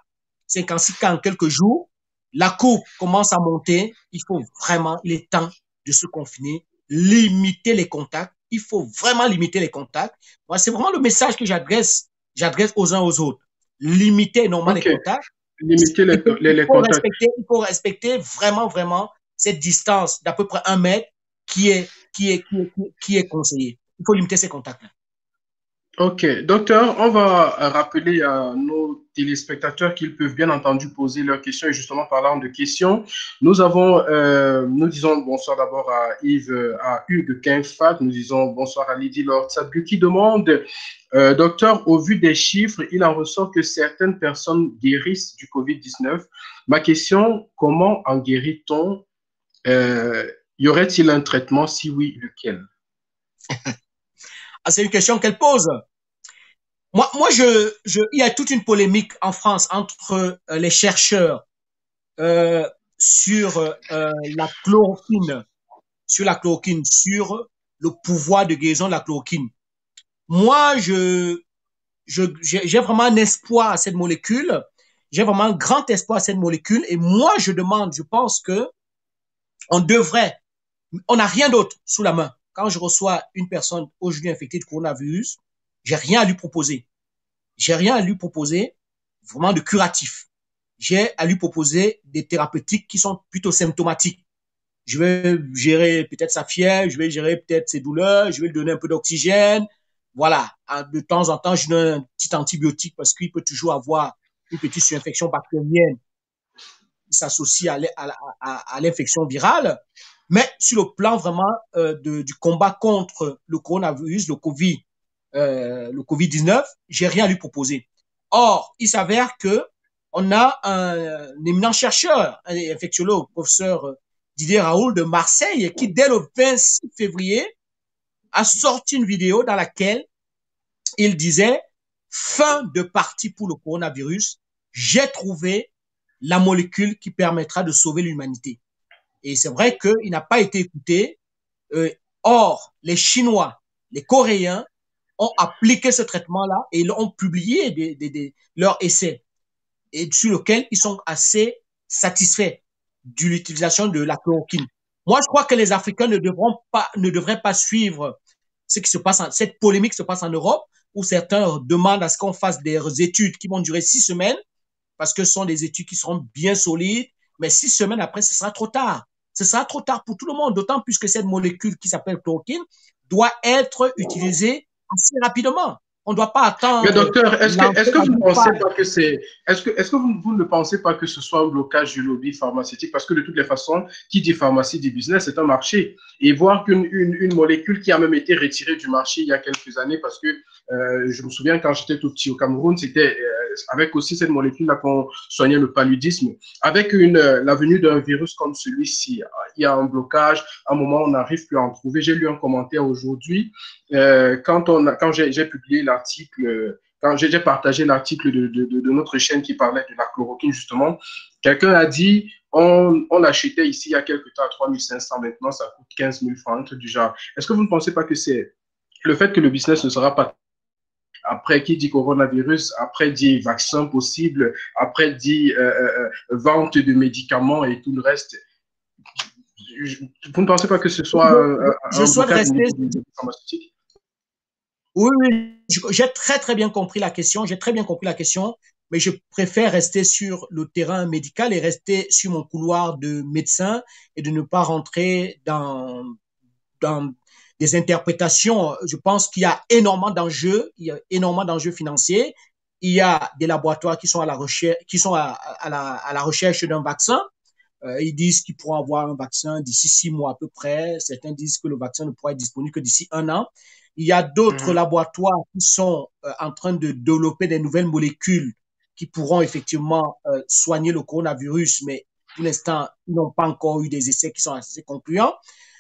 en quelques jours. La courbe commence à monter. Il faut vraiment, il est temps de se confiner, limiter les contacts. Il faut vraiment limiter les contacts. Moi, c'est vraiment le message que j'adresse aux uns aux autres. Limiter normalement les contacts. Limiter les contacts. Il faut respecter vraiment, vraiment cette distance d'à peu près 1 mètre qui est conseillée. Il faut limiter ces contacts-là. Ok, docteur, on va rappeler à nos téléspectateurs qu'ils peuvent bien entendu poser leurs questions. Et justement, parlant de questions, nous disons bonsoir d'abord à Hugues Quinfat, nous disons bonsoir à Lydie Lord Sabgu qui demande, docteur, au vu des chiffres, il en ressort que certaines personnes guérissent du Covid-19. Ma question, comment en guérit-on? Y aurait-il un traitement? Si oui, lequel? C'est une question qu'elle pose. Moi, il y a toute une polémique en France entre les chercheurs sur la chloroquine, sur le pouvoir de guérison de la chloroquine. Moi, j'ai vraiment un espoir à cette molécule. J'ai vraiment un grand espoir à cette molécule. Et moi, je pense que on n'a rien d'autre sous la main. Quand je reçois une personne aujourd'hui infectée de coronavirus, j'ai rien à lui proposer. J'ai rien à lui proposer vraiment de curatif. J'ai à lui proposer des thérapeutiques qui sont plutôt symptomatiques. Je vais gérer peut-être sa fièvre, je vais gérer peut-être ses douleurs, je vais lui donner un peu d'oxygène. Voilà. De temps en temps, je donne un petit antibiotique parce qu'il peut toujours avoir une petite surinfection bactérienne qui s'associe à l'infection virale. Mais sur le plan vraiment du combat contre le coronavirus, le Covid-19, j'ai rien à lui proposer. Or, il s'avère que on a un éminent chercheur, un infectiologue, professeur Didier Raoult de Marseille, qui dès le 26 février a sorti une vidéo dans laquelle il disait fin de partie pour le coronavirus, j'ai trouvé la molécule qui permettra de sauver l'humanité. Et c'est vrai qu'il n'a pas été écouté. Or, les Chinois, les Coréens ont appliqué ce traitement-là et ils ont publié leurs essais et sur lesquels ils sont assez satisfaits de l'utilisation de la chloroquine. Moi, je crois que les Africains ne devraient pas suivre ce qui se passe, cette polémique se passe en Europe, où certains demandent à ce qu'on fasse des études qui vont durer 6 semaines, parce que ce sont des études qui seront bien solides, mais 6 semaines après, ce sera trop tard. Ce sera trop tard pour tout le monde, d'autant plus que cette molécule qui s'appelle chloroquine doit être utilisée assez rapidement. On ne doit pas attendre. Mais docteur, est-ce que vous ne pensez pas que est-ce que vous ne pensez pas que ce soit un blocage du lobby pharmaceutique? Parce que de toutes les façons, qui dit pharmacie dit business, c'est un marché. Et voir qu'une molécule qui a même été retirée du marché il y a quelques années, parce que je me souviens quand j'étais tout petit au Cameroun, c'était avec aussi cette molécule-là qu'on soignait le paludisme. Avec la venue d'un virus comme celui-ci, il y a un blocage. À un moment, on n'arrive plus à en trouver. J'ai lu un commentaire aujourd'hui quand j'ai publié l'article, quand j'ai partagé l'article de notre chaîne qui parlait de la chloroquine, justement, quelqu'un a dit on l'achetait ici il y a quelques temps à 3500, maintenant ça coûte 15 000 francs, un truc du genre. Est-ce que vous ne pensez pas que c'est le fait que le business ne sera pas après qui dit coronavirus, après dit vaccin possible, après dit vente de médicaments et tout le reste. Vous ne pensez pas que ce soit je souhaite rester pharmaceutique? Oui, j'ai très bien compris la question. J'ai très bien compris la question. mais je préfère rester sur le terrain médical et rester sur mon couloir de médecin et de ne pas rentrer dans des interprétations. Je pense qu'il y a énormément d'enjeux, il y a énormément d'enjeux financiers. Il y a des laboratoires qui sont à la recherche, à la recherche d'un vaccin. Ils disent qu'ils pourront avoir un vaccin d'ici 6 mois à peu près. Certains disent que le vaccin ne pourra être disponible que d'ici un an. Il y a d'autres laboratoires qui sont en train de développer des nouvelles molécules qui pourront effectivement soigner le coronavirus, mais pour l'instant, ils n'ont pas encore eu des essais qui sont assez concluants.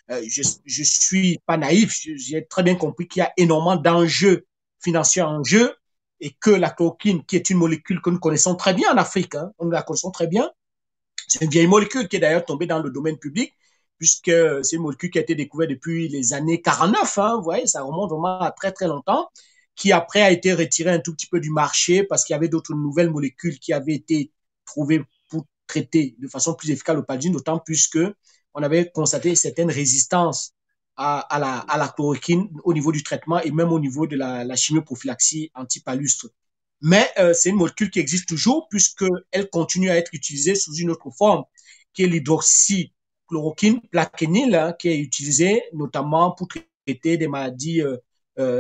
Je suis pas naïf, j'ai très bien compris qu'il y a énormément d'enjeux financiers en jeu et que la chloroquine, qui est une molécule que nous connaissons très bien en Afrique, hein, nous la connaissons très bien, c'est une vieille molécule qui est d'ailleurs tombée dans le domaine public, puisque c'est une molécule qui a été découverte depuis les années 49, hein, vous voyez, ça remonte vraiment à très très longtemps, qui après a été retirée un tout petit peu du marché parce qu'il y avait d'autres nouvelles molécules qui avaient été trouvées pour traiter de façon plus efficace le paludisme, d'autant plus que on avait constaté certaines résistances à la chloroquine au niveau du traitement et même au niveau de la chimioprophylaxie antipalustre. Mais c'est une molécule qui existe toujours puisqu'elle continue à être utilisée sous une autre forme, qui est l'hydroxychloroquine plaquenil, hein, qui est utilisée notamment pour traiter des maladies,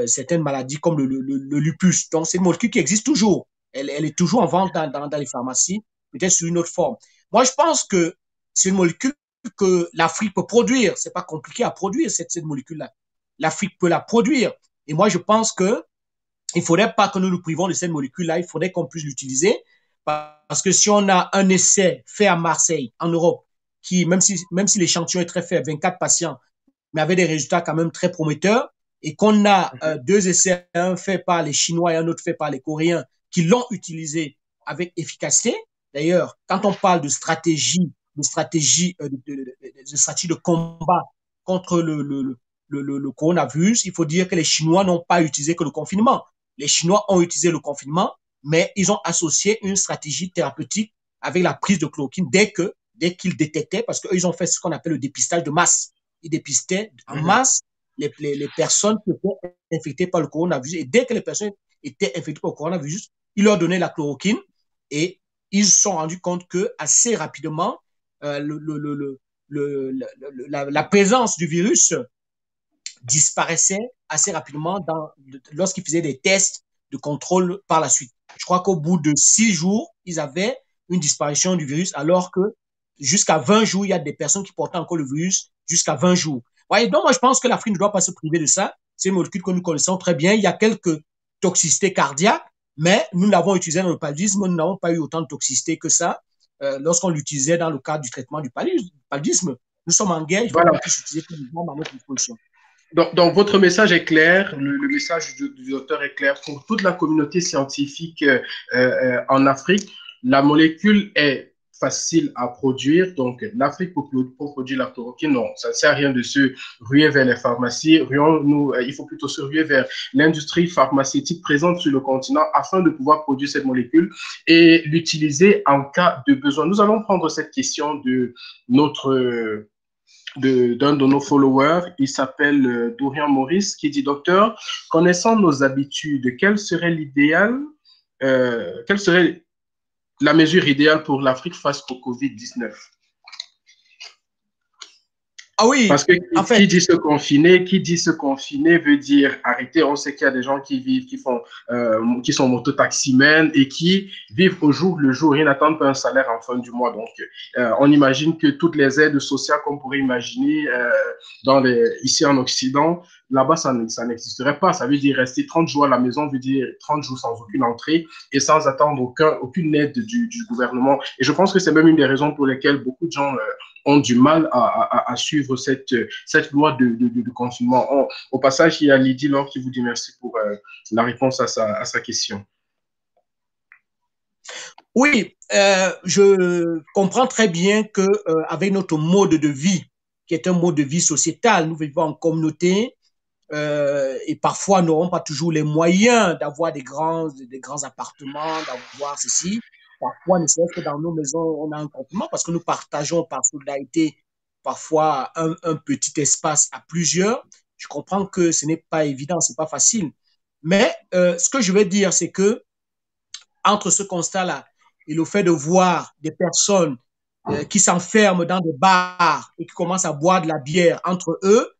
certaines maladies comme le lupus. Donc, c'est une molécule qui existe toujours. Elle est toujours en vente dans les pharmacies, peut-être sous une autre forme. Moi, je pense que c'est une molécule que l'Afrique peut produire. C'est pas compliqué à produire cette molécule-là. L'Afrique peut la produire. Et moi, je pense que il ne faudrait pas que nous nous privons de cette molécule-là, il faudrait qu'on puisse l'utiliser parce que si on a un essai fait à Marseille, en Europe, qui, même si l'échantillon est très faible, 24 patients, mais avec des résultats quand même très prometteurs, et qu'on a deux essais, un fait par les Chinois et un autre fait par les Coréens, qui l'ont utilisé avec efficacité. D'ailleurs, quand on parle de stratégie, de stratégie de combat contre le coronavirus, il faut dire que les Chinois n'ont pas utilisé que le confinement. Les Chinois ont utilisé le confinement, mais ils ont associé une stratégie thérapeutique avec la prise de chloroquine dès qu'ils détectaient, parce qu'ils ont fait ce qu'on appelle le dépistage de masse. Ils dépistaient en masse les personnes qui étaient infectées par le coronavirus. Et dès que les personnes étaient infectées par le coronavirus, ils leur donnaient la chloroquine et ils se sont rendus compte que assez rapidement, la présence du virus disparaissait assez rapidement lorsqu'ils faisaient des tests de contrôle par la suite. Je crois qu'au bout de 6 jours, ils avaient une disparition du virus, alors que jusqu'à 20 jours, il y a des personnes qui portaient encore le virus jusqu'à 20 jours. Ouais, donc, moi, je pense que l'Afrique ne doit pas se priver de ça. C'est une molécule que nous connaissons très bien. Il y a quelques toxicités cardiaques, mais nous l'avons utilisée dans le paludisme. Nous n'avons pas eu autant de toxicité que ça lorsqu'on l'utilisait dans le cadre du traitement du paludisme. Nous sommes en guerre, il faut qu'on puisse utiliser tout le monde à notre disposition. Donc, votre message est clair, le message du docteur est clair pour toute la communauté scientifique en Afrique. La molécule est facile à produire, donc l'Afrique pour produire la chloroquine, non, ça ne sert à rien de se ruer vers les pharmacies. Il faut plutôt se ruer vers l'industrie pharmaceutique présente sur le continent afin de pouvoir produire cette molécule et l'utiliser en cas de besoin. Nous allons prendre cette question de notre d'un de nos followers, il s'appelle Dorian Maurice, qui dit: Docteur, connaissant nos habitudes, quelle serait quelle serait la mesure idéale pour l'Afrique face au Covid-19? Ah oui, parce que qui dit se confiner veut dire arrêter. On sait qu'il y a des gens qui vivent, qui sont mototaximens et qui vivent au jour le jour. Ils n'attendent pas un salaire en fin du mois. Donc, on imagine que toutes les aides sociales qu'on pourrait imaginer ici en Occident, là-bas, ça n'existerait pas. Ça veut dire rester 30 jours à la maison, veut dire 30 jours sans aucune entrée et sans attendre aucune aide du gouvernement. Et je pense que c'est même une des raisons pour lesquelles beaucoup de gens ont du mal à suivre cette loi de confinement. Au passage, il y a Lydie Laure qui vous dit merci pour la réponse à sa question. Oui, je comprends très bien qu'avec notre mode de vie, qui est un mode de vie sociétal, nous vivons en communauté et parfois nous n'aurons pas toujours les moyens d'avoir des grands appartements, d'avoir ceci. Parfois, ne serait-ce que dans nos maisons, on a un comportement parce que nous partageons par solidarité parfois un petit espace à plusieurs. Je comprends que ce n'est pas évident, ce n'est pas facile. Mais ce que je veux dire, c'est que entre ce constat-là et le fait de voir des personnes qui s'enferment dans des bars et qui commencent à boire de la bière entre eux,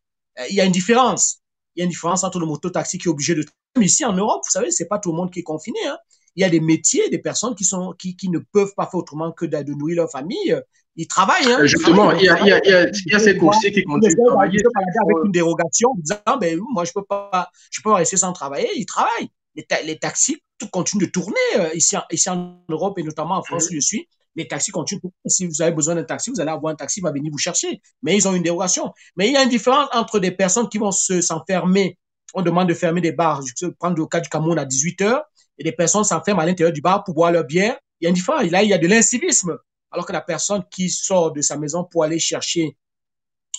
il y a une différence. Il y a une différence entre le mototaxi qui est obligé de... Ici en Europe, vous savez, c'est pas tout le monde qui est confiné. Hein. Il y a des métiers, des personnes qui ne peuvent pas faire autrement que de nourrir leur famille. Ils travaillent. Hein, Justement, il y a ces coursiers qui continuent de travailler. Avec une dérogation, en disant, ben, moi, je peux pas rester sans travailler. Ils travaillent. Les taxis continuent de tourner ici en Europe et notamment en France où je suis. Les taxis continuent. Si vous avez besoin d'un taxi, vous allez avoir un taxi qui va venir vous chercher. Mais ils ont une dérogation. Mais il y a une différence entre des personnes qui vont s'enfermer. On demande de fermer des bars. Je vais prendre le cas du Cameroun à 18 heures. Et des personnes s'enferment à l'intérieur du bar pour boire leur bière. Il y a une différence. Là, il y a de l'incivisme. Alors que la personne qui sort de sa maison pour aller chercher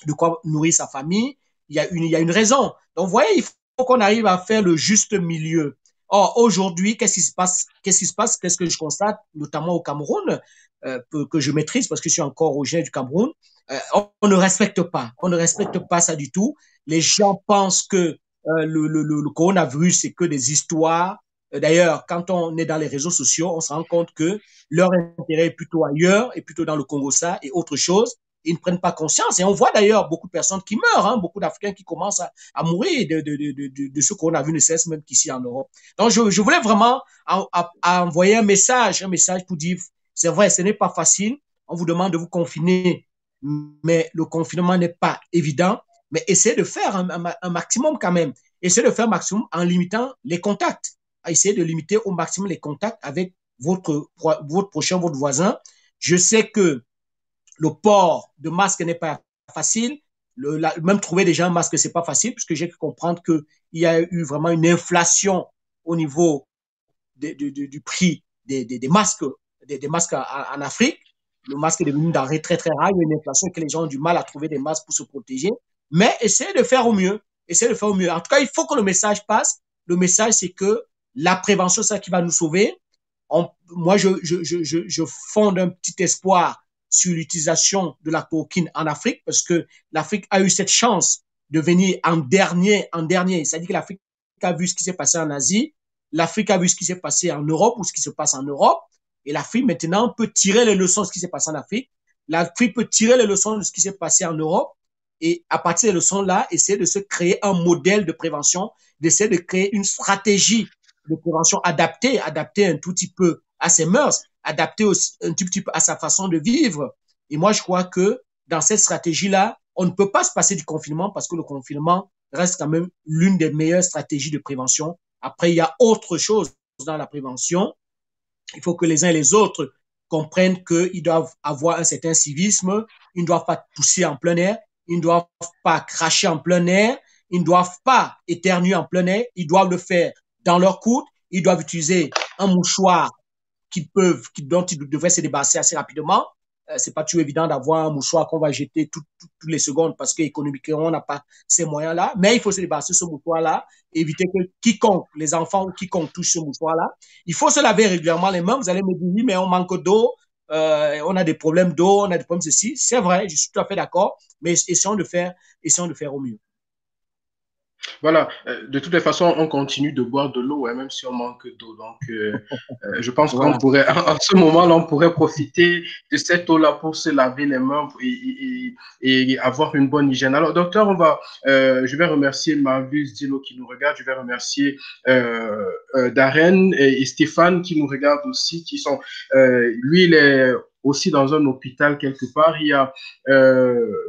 de quoi nourrir sa famille, il y a une raison. Donc, vous voyez, il faut qu'on arrive à faire le juste milieu. Or, aujourd'hui, qu'est-ce qui se passe? Qu'est-ce que je constate, notamment au Cameroun, que je maîtrise parce que je suis encore originaire du Cameroun, on ne respecte pas. On ne respecte pas ça du tout. Les gens pensent que le coronavirus, c'est que des histoires. D'ailleurs, quand on est dans les réseaux sociaux, on se rend compte que leur intérêt est plutôt ailleurs, et plutôt dans le Congo-Ça et autre chose. Ils ne prennent pas conscience. Et on voit d'ailleurs beaucoup de personnes qui meurent, hein, beaucoup d'Africains qui commencent à mourir de ce coronavirus, ne cesse même qu'ici en Europe. Donc, je voulais vraiment envoyer un message pour dire, c'est vrai, ce n'est pas facile. On vous demande de vous confiner, mais le confinement n'est pas évident. Mais essayez de faire un maximum quand même. Essayez de faire un maximum en limitant les contacts. Essayez de limiter au maximum les contacts avec votre prochain, votre voisin. Je sais que le port de masque n'est pas facile. Même trouver déjà un masque, c'est pas facile, puisque j'ai pu comprendre qu'il y a eu vraiment une inflation au niveau du prix des masques, des masques en Afrique. Le masque est devenu une denrée très, très rare. Il y a une inflation que les gens ont du mal à trouver des masques pour se protéger. Mais essayez de faire au mieux. Essayez de faire au mieux. En tout cas, il faut que le message passe. Le message, c'est que la prévention, c'est ça qui va nous sauver. Moi, je fonde un petit espoir sur l'utilisation de la chloroquine en Afrique parce que l'Afrique a eu cette chance de venir en dernier. C'est-à-dire que l'Afrique a vu ce qui s'est passé en Asie, l'Afrique a vu ce qui s'est passé en Europe ou ce qui se passe en Europe, et l'Afrique maintenant peut tirer les leçons de ce qui s'est passé en Afrique. L'Afrique peut tirer les leçons de ce qui s'est passé en Europe et à partir des leçons-là, essayer de se créer un modèle de prévention, d'essayer de créer une stratégie de prévention adaptée un tout petit peu à ses mœurs, adaptée un tout petit peu à sa façon de vivre. Et moi, je crois que dans cette stratégie-là, on ne peut pas se passer du confinement parce que le confinement reste quand même l'une des meilleures stratégies de prévention. Après, il y a autre chose dans la prévention. Il faut que les uns et les autres comprennent qu'ils doivent avoir un certain civisme, ils ne doivent pas tousser en plein air, ils ne doivent pas cracher en plein air, ils ne doivent pas éternuer en plein air, ils doivent le faire dans leur coude, ils doivent utiliser un mouchoir dont ils devraient se débarrasser assez rapidement. C'est pas toujours évident d'avoir un mouchoir qu'on va jeter toutes les secondes parce qu'économiquement, on n'a pas ces moyens-là. Mais il faut se débarrasser de ce mouchoir-là, éviter que quiconque, les enfants ou quiconque touche ce mouchoir-là. Il faut se laver régulièrement les mains. Vous allez me dire, oui, mais on manque d'eau, on a des problèmes d'eau, on a des problèmes de ceci. C'est vrai, je suis tout à fait d'accord, mais essayons de faire au mieux. Voilà, de toutes les façons, on continue de boire de l'eau, hein, même si on manque d'eau. Donc, je pense qu'on pourrait, en ce moment-là, on pourrait profiter de cette eau-là pour se laver les mains et avoir une bonne hygiène. Alors, docteur, je vais remercier Marvis Dilo qui nous regarde, je vais remercier Darren et Stéphane qui nous regardent aussi, lui, il est aussi dans un hôpital quelque part. Il y a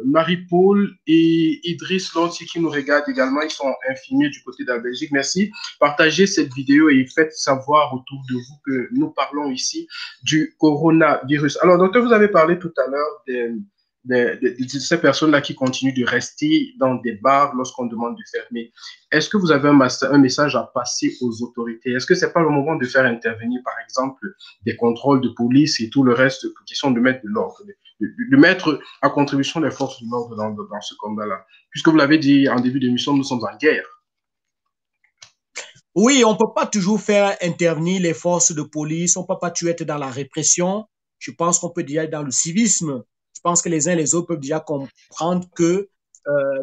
Marie-Paul et Idriss Lonti qui nous regardent également. Ils sont infirmiers du côté de la Belgique. Merci. Partagez cette vidéo et faites savoir autour de vous que nous parlons ici du coronavirus. Alors, docteur, vous avez parlé tout à l'heure de ces personnes-là qui continuent de rester dans des bars lorsqu'on demande de fermer. Est-ce que vous avez un message à passer aux autorités? Est-ce que ce n'est pas le moment de faire intervenir, par exemple, des contrôles de police et tout le reste, question de mettre de l'ordre, de mettre à contribution les forces de l'ordre dans ce combat-là? Puisque vous l'avez dit en début d'émission, nous sommes en guerre. Oui, on ne peut pas toujours faire intervenir les forces de police, on ne peut pas toujours être dans la répression. Je pense qu'on peut déjà être dans le civisme. Je pense que les uns et les autres peuvent déjà comprendre que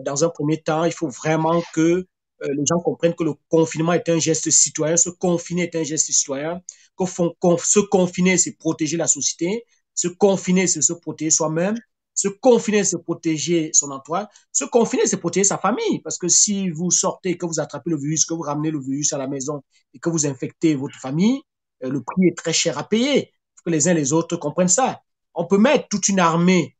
dans un premier temps, il faut vraiment que les gens comprennent que le confinement est un geste citoyen, se confiner est un geste citoyen, se confiner, c'est protéger la société, se confiner, c'est se protéger soi-même, se confiner, c'est protéger son entourage, se confiner, c'est protéger sa famille, parce que si vous sortez, que vous attrapez le virus, que vous ramenez le virus à la maison et que vous infectez votre famille, le prix est très cher à payer. Il faut que les uns et les autres comprennent ça. On peut mettre toute une armée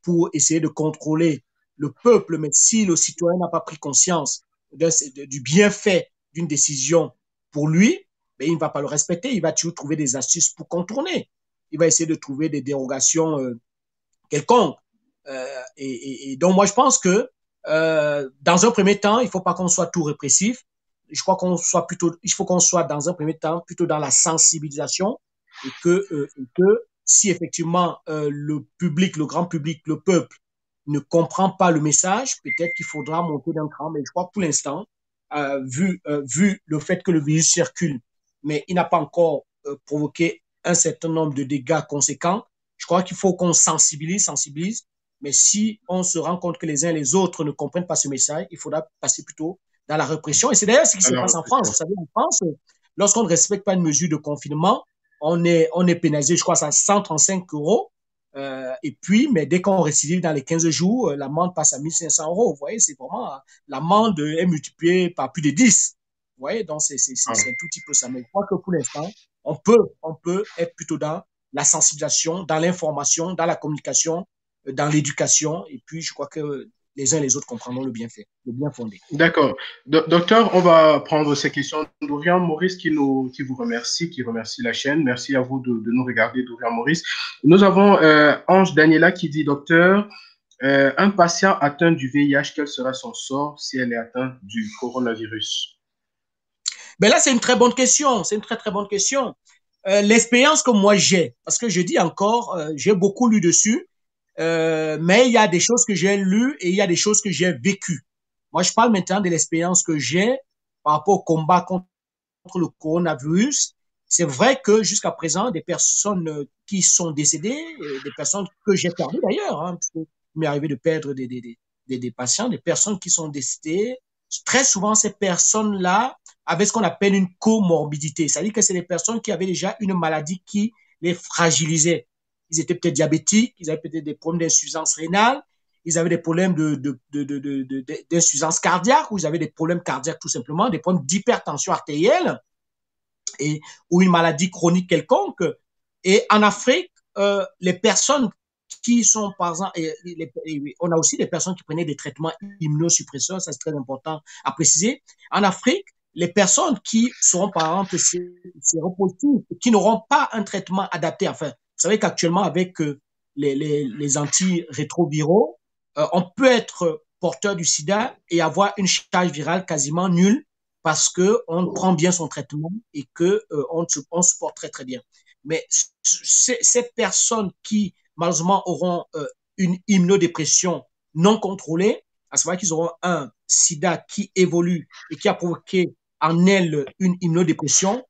pour essayer de contrôler le peuple, mais si le citoyen n'a pas pris conscience du bienfait d'une décision pour lui, ben, il ne va pas le respecter. Il va toujours trouver des astuces pour contourner. Il va essayer de trouver des dérogations quelconques. Et donc, moi, je pense que dans un premier temps, il ne faut pas qu'on soit tout répressif. Je crois qu'on soit plutôt, il faut qu'on soit dans un premier temps plutôt dans la sensibilisation et que si effectivement le public, le grand public, le peuple ne comprend pas le message, peut-être qu'il faudra monter d'un cran. Mais je crois que pour l'instant, vu le fait que le virus circule, mais il n'a pas encore provoqué un certain nombre de dégâts conséquents, je crois qu'il faut qu'on sensibilise. Mais si on se rend compte que les uns et les autres ne comprennent pas ce message, il faudra passer plutôt dans la répression. Et c'est d'ailleurs ce qui se passe en France. Vous savez, en France, lorsqu'on ne respecte pas une mesure de confinement, on est pénalisé, je crois, à 135 euros. Et puis, mais dès qu'on récidive dans les 15 jours, l'amende passe à 1500 euros. Vous voyez, c'est vraiment, l'amende est multipliée par plus de 10. Vous voyez, donc c'est un tout petit peu ça. Mais je crois que pour l'instant, on peut être plutôt dans la sensibilisation, dans l'information, dans la communication, dans l'éducation. Et puis, je crois que les uns et les autres comprendront le bienfait, le bien fondé. D'accord. Docteur, on va prendre ces questions d'Orion Maurice qui vous remercie, qui remercie la chaîne. Merci à vous de nous regarder, d'Orion Maurice. Nous avons Ange Daniela qui dit, docteur, un patient atteint du VIH, quel sera son sort si elle est atteinte du coronavirus? Ben là, c'est une très bonne question. C'est une très, très bonne question. L'expérience que moi j'ai, parce que je dis encore, j'ai beaucoup lu dessus, mais il y a des choses que j'ai lues et il y a des choses que j'ai vécues. Moi, je parle maintenant de l'expérience que j'ai par rapport au combat contre le coronavirus. C'est vrai que jusqu'à présent, des personnes qui sont décédées, des personnes que j'ai perdues d'ailleurs, hein, parce qu'il m'est arrivé de perdre des patients, des personnes qui sont décédées. Très souvent, ces personnes-là avaient ce qu'on appelle une comorbidité. C'est-à-dire que c'est des personnes qui avaient déjà une maladie qui les fragilisait. Ils étaient peut-être diabétiques, ils avaient peut-être des problèmes d'insuffisance rénale, ils avaient des problèmes d'insuffisance cardiaque, ou ils avaient des problèmes cardiaques tout simplement, des problèmes d'hypertension artérielle ou une maladie chronique quelconque. Et en Afrique, les personnes qui sont, par exemple, on a aussi des personnes qui prenaient des traitements immunosuppresseurs, ça c'est très important à préciser. En Afrique, les personnes qui seront, par exemple, séropositives, qui n'auront pas un traitement adapté, enfin, vous savez qu'actuellement, avec les antirétroviraux, on peut être porteur du sida et avoir une charge virale quasiment nulle parce qu'on prend bien son traitement et qu'on se porte très, très bien. Mais ces personnes qui, malheureusement, auront une immunodépression non contrôlée, à savoir qu'ils auront un sida qui évolue et qui a provoqué en elles une immunodépression,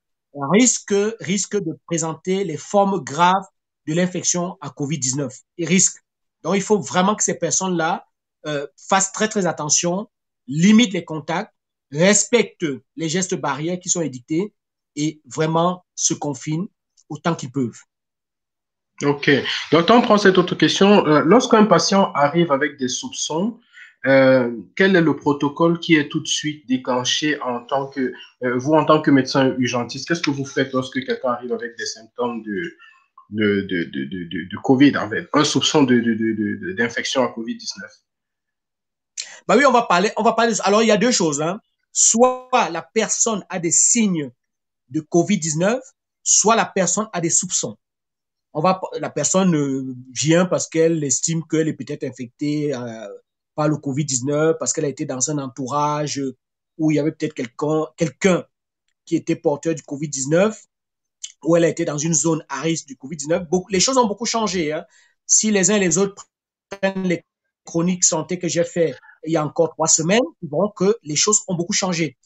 risque de présenter les formes graves de l'infection à COVID-19. Et risque. Donc, il faut vraiment que ces personnes-là fassent très, très attention, limitent les contacts, respectent les gestes barrières qui sont édictés et vraiment se confinent autant qu'ils peuvent. OK. Donc, on prend cette autre question. Lorsqu'un patient arrive avec des soupçons, quel est le protocole qui est tout de suite déclenché en tant que, vous, en tant que médecin urgentiste? Qu'est-ce que vous faites lorsque quelqu'un arrive avec des symptômes de COVID, en fait, un soupçon d'infection à COVID-19? Bah oui, on va parler. Alors, il y a deux choses. Hein. Soit la personne a des signes de COVID-19, soit la personne a des soupçons. La personne vient parce qu'elle estime qu'elle est peut-être infectée par le COVID-19, parce qu'elle a été dans un entourage où il y avait peut-être quelqu'un qui était porteur du COVID-19, où elle a été dans une zone à risque du COVID-19. Les choses ont beaucoup changé. Hein. Si les uns et les autres prennent les chroniques santé que j'ai fait il y a encore 3 semaines, ils verront que les choses ont beaucoup changé.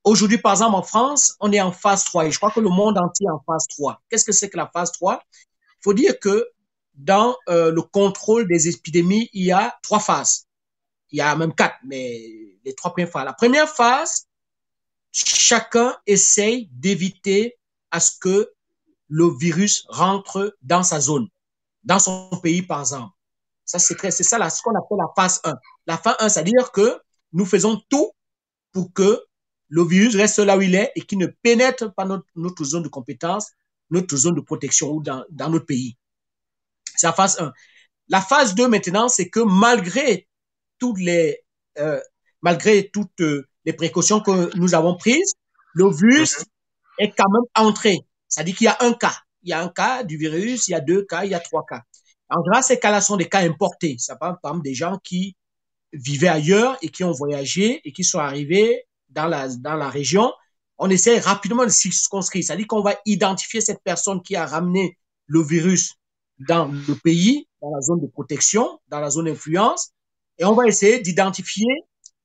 Aujourd'hui, par exemple, en France, on est en phase 3 et je crois que le monde entier est en phase 3. Qu'est-ce que c'est que la phase 3? Il faut dire que dans le contrôle des épidémies, il y a 3 phases. Il y a même 4, mais les 3 premières phases. La première phase, chacun essaye d'éviter à ce que le virus rentre dans sa zone, dans son pays, par exemple. Ça, c'est ça là, ce qu'on appelle la phase 1. La phase 1, c'est-à-dire que nous faisons tout pour que le virus reste là où il est et qu'il ne pénètre pas notre zone de compétence, notre zone de protection ou dans notre pays. C'est la phase 1. La phase 2, maintenant, c'est que toutes les, euh, malgré toutes les précautions que nous avons prises, le virus est quand même entré. C'est-à-dire qu'il y a un cas. Il y a un cas du virus, il y a 2 cas, il y a 3 cas. En général, ces cas-là sont des cas importés. Ça parle par exemple des gens qui vivaient ailleurs et qui ont voyagé et qui sont arrivés dans la région. On essaie rapidement de circonscrire. C'est-à-dire qu'on va identifier cette personne qui a ramené le virus dans le pays, dans la zone de protection, dans la zone d'influence, et on va essayer d'identifier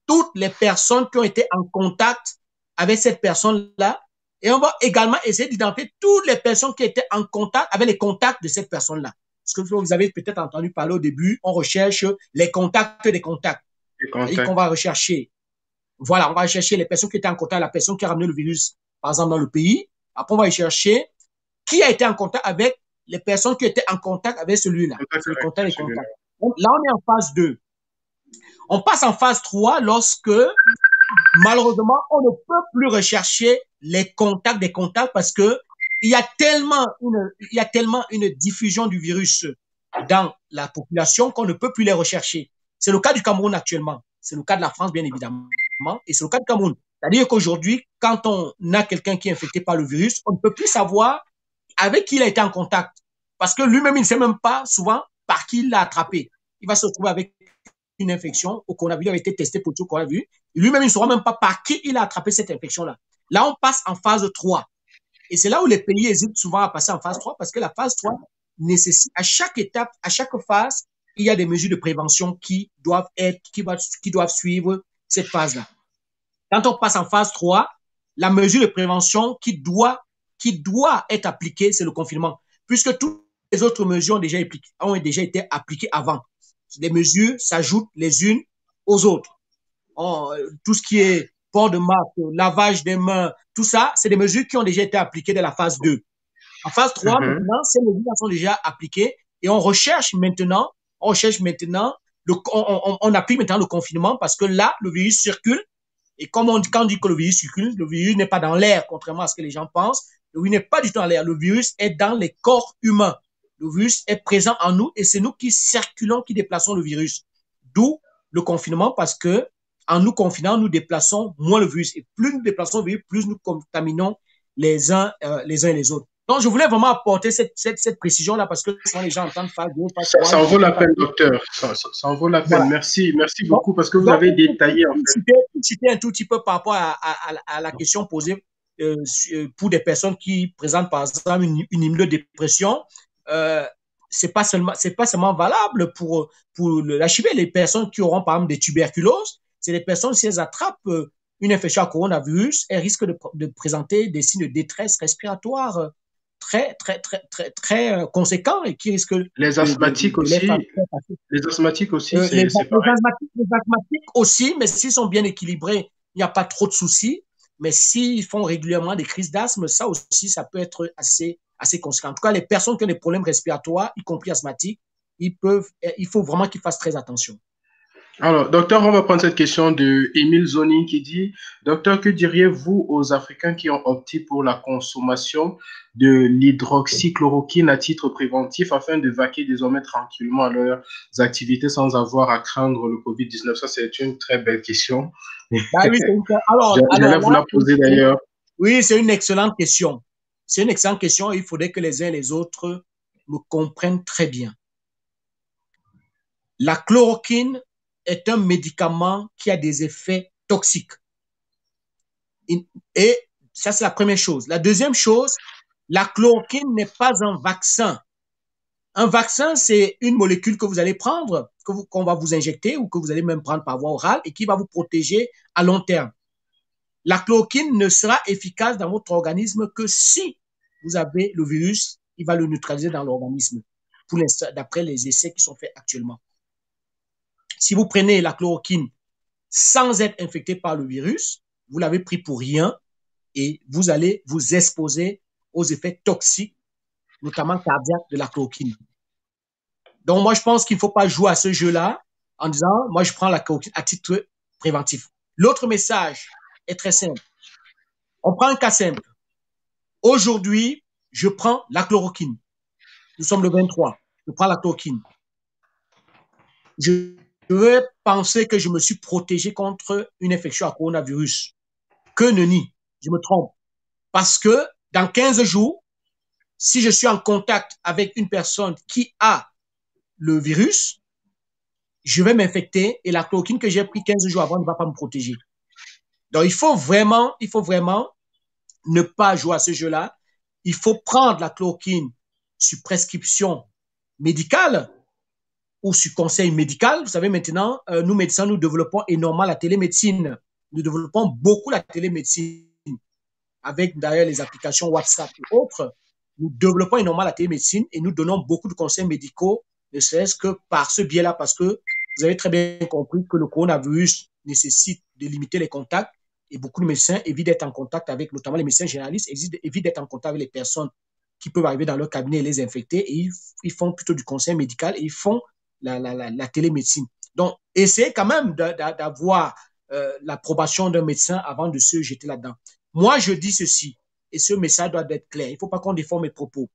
toutes les personnes qui ont été en contact avec cette personne-là. Et on va également essayer d'identifier toutes les personnes qui étaient en contact avec les contacts de cette personne-là. Parce que vous avez peut-être entendu parler au début, on recherche les contacts des contacts. C'est-à-dire qu'on va rechercher, voilà, on va chercher les personnes qui étaient en contact, la personne qui a ramené le virus, par exemple, dans le pays. Après, on va chercher qui a été en contact avec les personnes qui étaient en contact avec celui-là. C'est le contact des contacts. Donc, là, on est en phase 2. On passe en phase 3 lorsque, malheureusement, on ne peut plus rechercher les contacts des contacts parce que il y a tellement une diffusion du virus dans la population qu'on ne peut plus les rechercher. C'est le cas du Cameroun actuellement. C'est le cas de la France, bien évidemment. Et c'est le cas du Cameroun. C'est-à-dire qu'aujourd'hui, quand on a quelqu'un qui est infecté par le virus, on ne peut plus savoir avec qui il a été en contact. Parce que lui-même, il ne sait même pas souvent par qui il l'a attrapé. Il va se retrouver avec une infection au coronavirus, il a été testé pour tout le coronavirus. Lui-même, il ne saura même pas par qui il a attrapé cette infection-là. Là, on passe en phase 3. Et c'est là où les pays hésitent souvent à passer en phase 3 parce que la phase 3 nécessite, à chaque étape, à chaque phase, il y a des mesures de prévention qui doivent suivre cette phase-là. Quand on passe en phase 3, la mesure de prévention qui doit être appliquée, c'est le confinement, puisque toutes les autres mesures ont déjà été appliquées avant. Les mesures s'ajoutent les unes aux autres. Tout ce qui est port de masque, lavage des mains, tout ça, c'est des mesures qui ont déjà été appliquées dans la phase 2. En phase 3, maintenant, ces mesures sont déjà appliquées et on applique maintenant le confinement parce que là, le virus circule. Et comme quand on dit que le virus circule, le virus n'est pas dans l'air, contrairement à ce que les gens pensent. Le virus n'est pas du tout dans l'air. Le virus est dans les corps humains. Le virus est présent en nous et c'est nous qui circulons, qui déplaçons le virus. D'où le confinement parce que en nous confinant, nous déplaçons moins le virus. Et plus nous déplaçons le virus, plus nous contaminons les uns et les autres. Donc, je voulais vraiment apporter cette précision-là parce que souvent les gens entendent phase 2, phase 3. Ça en vaut la peine, docteur. Ça en vaut la peine. Voilà. Merci beaucoup parce que vous avez détaillé. En fait. Citer un tout petit peu par rapport à la question posée pour des personnes qui présentent par exemple une immunodépression. C'est pas seulement valable pour l'HIV. Les personnes qui auront par exemple des tuberculoses, c'est des personnes, si elles attrapent une infection à coronavirus, elles risquent de présenter des signes de détresse respiratoire très conséquents et qui risquent les asthmatiques aussi. Les asthmatiques aussi, les asthmatiques aussi, mais s'ils sont bien équilibrés, il n'y a pas trop de soucis. Mais s'ils font régulièrement des crises d'asthme, ça aussi, ça peut être assez conséquent. En tout cas, les personnes qui ont des problèmes respiratoires, y compris asthmatiques, il faut vraiment qu'ils fassent très attention. Alors, docteur, on va prendre cette question de Émile Zonin qui dit « Docteur, que diriez-vous aux Africains qui ont opté pour la consommation de l'hydroxychloroquine à titre préventif afin de vaquer désormais tranquillement à leurs activités sans avoir à craindre le Covid-19 ?» Ça, c'est une très belle question. Ah oui, j'allais vous la poser d'ailleurs. Oui, c'est une excellente question. C'est une excellente question et il faudrait que les uns et les autres me comprennent très bien. La chloroquine est un médicament qui a des effets toxiques. Et ça, c'est la première chose. La deuxième chose, la chloroquine n'est pas un vaccin. Un vaccin, c'est une molécule que vous allez prendre, qu'on va vous injecter ou que vous allez même prendre par voie orale et qui va vous protéger à long terme. La chloroquine ne sera efficace dans votre organisme que si vous avez le virus, il va le neutraliser dans l'organisme, d'après les essais qui sont faits actuellement. Si vous prenez la chloroquine sans être infecté par le virus, vous l'avez pris pour rien et vous allez vous exposer aux effets toxiques, notamment cardiaques, de la chloroquine. Donc, moi, je pense qu'il ne faut pas jouer à ce jeu-là en disant, moi, je prends la chloroquine à titre préventif. L'autre message est très simple. On prend un cas simple. Aujourd'hui, je prends la chloroquine. Nous sommes le 23. Je prends la chloroquine. Je vais penser que je me suis protégé contre une infection à coronavirus. Que nenni, je me trompe. Parce que dans 15 jours, si je suis en contact avec une personne qui a le virus, je vais m'infecter et la chloroquine que j'ai pris 15 jours avant ne va pas me protéger. Donc, il faut vraiment ne pas jouer à ce jeu-là. Il faut prendre la chloroquine sur prescription médicale ou sur conseil médical. Vous savez, maintenant, nous, médecins, nous développons énormément la télémédecine. Nous développons beaucoup la télémédecine avec d'ailleurs les applications WhatsApp et autres. Nous développons énormément la télémédecine et nous donnons beaucoup de conseils médicaux, ne serait-ce que par ce biais-là, parce que vous avez très bien compris que le coronavirus nécessite de limiter les contacts et beaucoup de médecins évitent d'être en contact avec, notamment les médecins généralistes, évitent d'être en contact avec les personnes qui peuvent arriver dans leur cabinet et les infecter et ils font plutôt du conseil médical et ils font la télémédecine. Donc, essayez quand même d'avoir l'approbation d'un médecin avant de se jeter là-dedans. Moi, je dis ceci, et ce message doit être clair. Il ne faut pas qu'on déforme mes propos.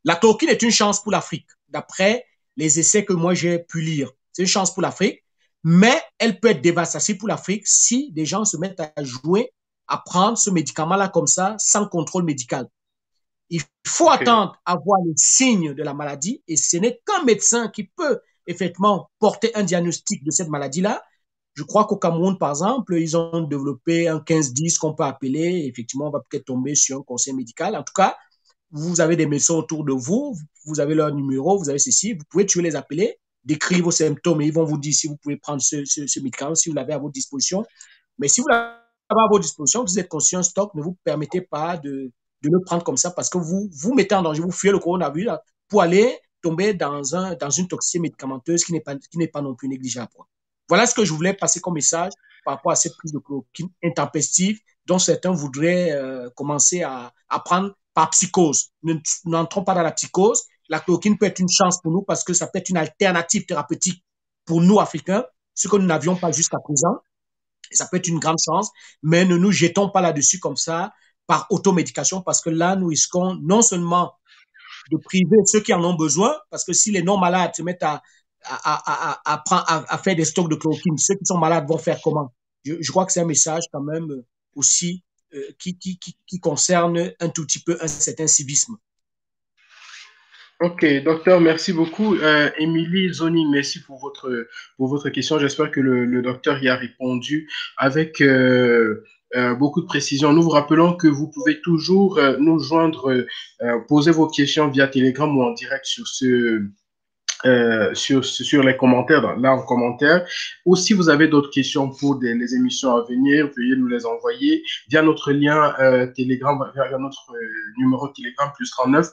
La chloroquine est une chance pour l'Afrique, d'après les essais que moi j'ai pu lire. C'est une chance pour l'Afrique, mais elle peut être dévastatrice pour l'Afrique si des gens se mettent à jouer, à prendre ce médicament-là comme ça, sans contrôle médical. Il faut attendre à voir les signes de la maladie et ce n'est qu'un médecin qui peut effectivement porter un diagnostic de cette maladie-là. Je crois qu'au Cameroun, par exemple, ils ont développé un 15-10 qu'on peut appeler. Effectivement, on va peut-être tomber sur un conseil médical. En tout cas, vous avez des médecins autour de vous, vous avez leur numéro, vous avez ceci, vous pouvez toujours les appeler, décrire vos symptômes et ils vont vous dire si vous pouvez prendre ce médicament, si vous l'avez à votre disposition. Mais si vous l'avez à votre disposition, vous êtes conscient, stock, ne vous permettez pas de le prendre comme ça parce que vous mettez en danger, vous fuyez le coronavirus pour aller tomber dans une toxicité médicamenteuse qui n'est pas non plus négligeable. Voilà ce que je voulais passer comme message par rapport à cette prise de chloroquine intempestive dont certains voudraient commencer à prendre par psychose. N'entrons pas dans la psychose. La chloroquine peut être une chance pour nous parce que ça peut être une alternative thérapeutique pour nous, Africains, ce que nous n'avions pas jusqu'à présent. Et ça peut être une grande chance, mais ne nous jetons pas là-dessus comme ça par automédication parce que là, nous risquons non seulement de priver ceux qui en ont besoin, parce que si les non-malades se mettent à faire des stocks de chloroquine, ceux qui sont malades vont faire comment? Je crois que c'est un message quand même aussi qui concerne un tout petit peu un certain civisme. Ok, docteur, merci beaucoup. Émilie Zoni, merci pour votre question. J'espère que le docteur y a répondu avec beaucoup de précision. Nous vous rappelons que vous pouvez toujours nous joindre, poser vos questions via Telegram ou en direct sur les commentaires, là en commentaire. Ou si vous avez d'autres questions pour les émissions à venir, veuillez nous les envoyer via notre lien Telegram, via notre numéro Telegram +39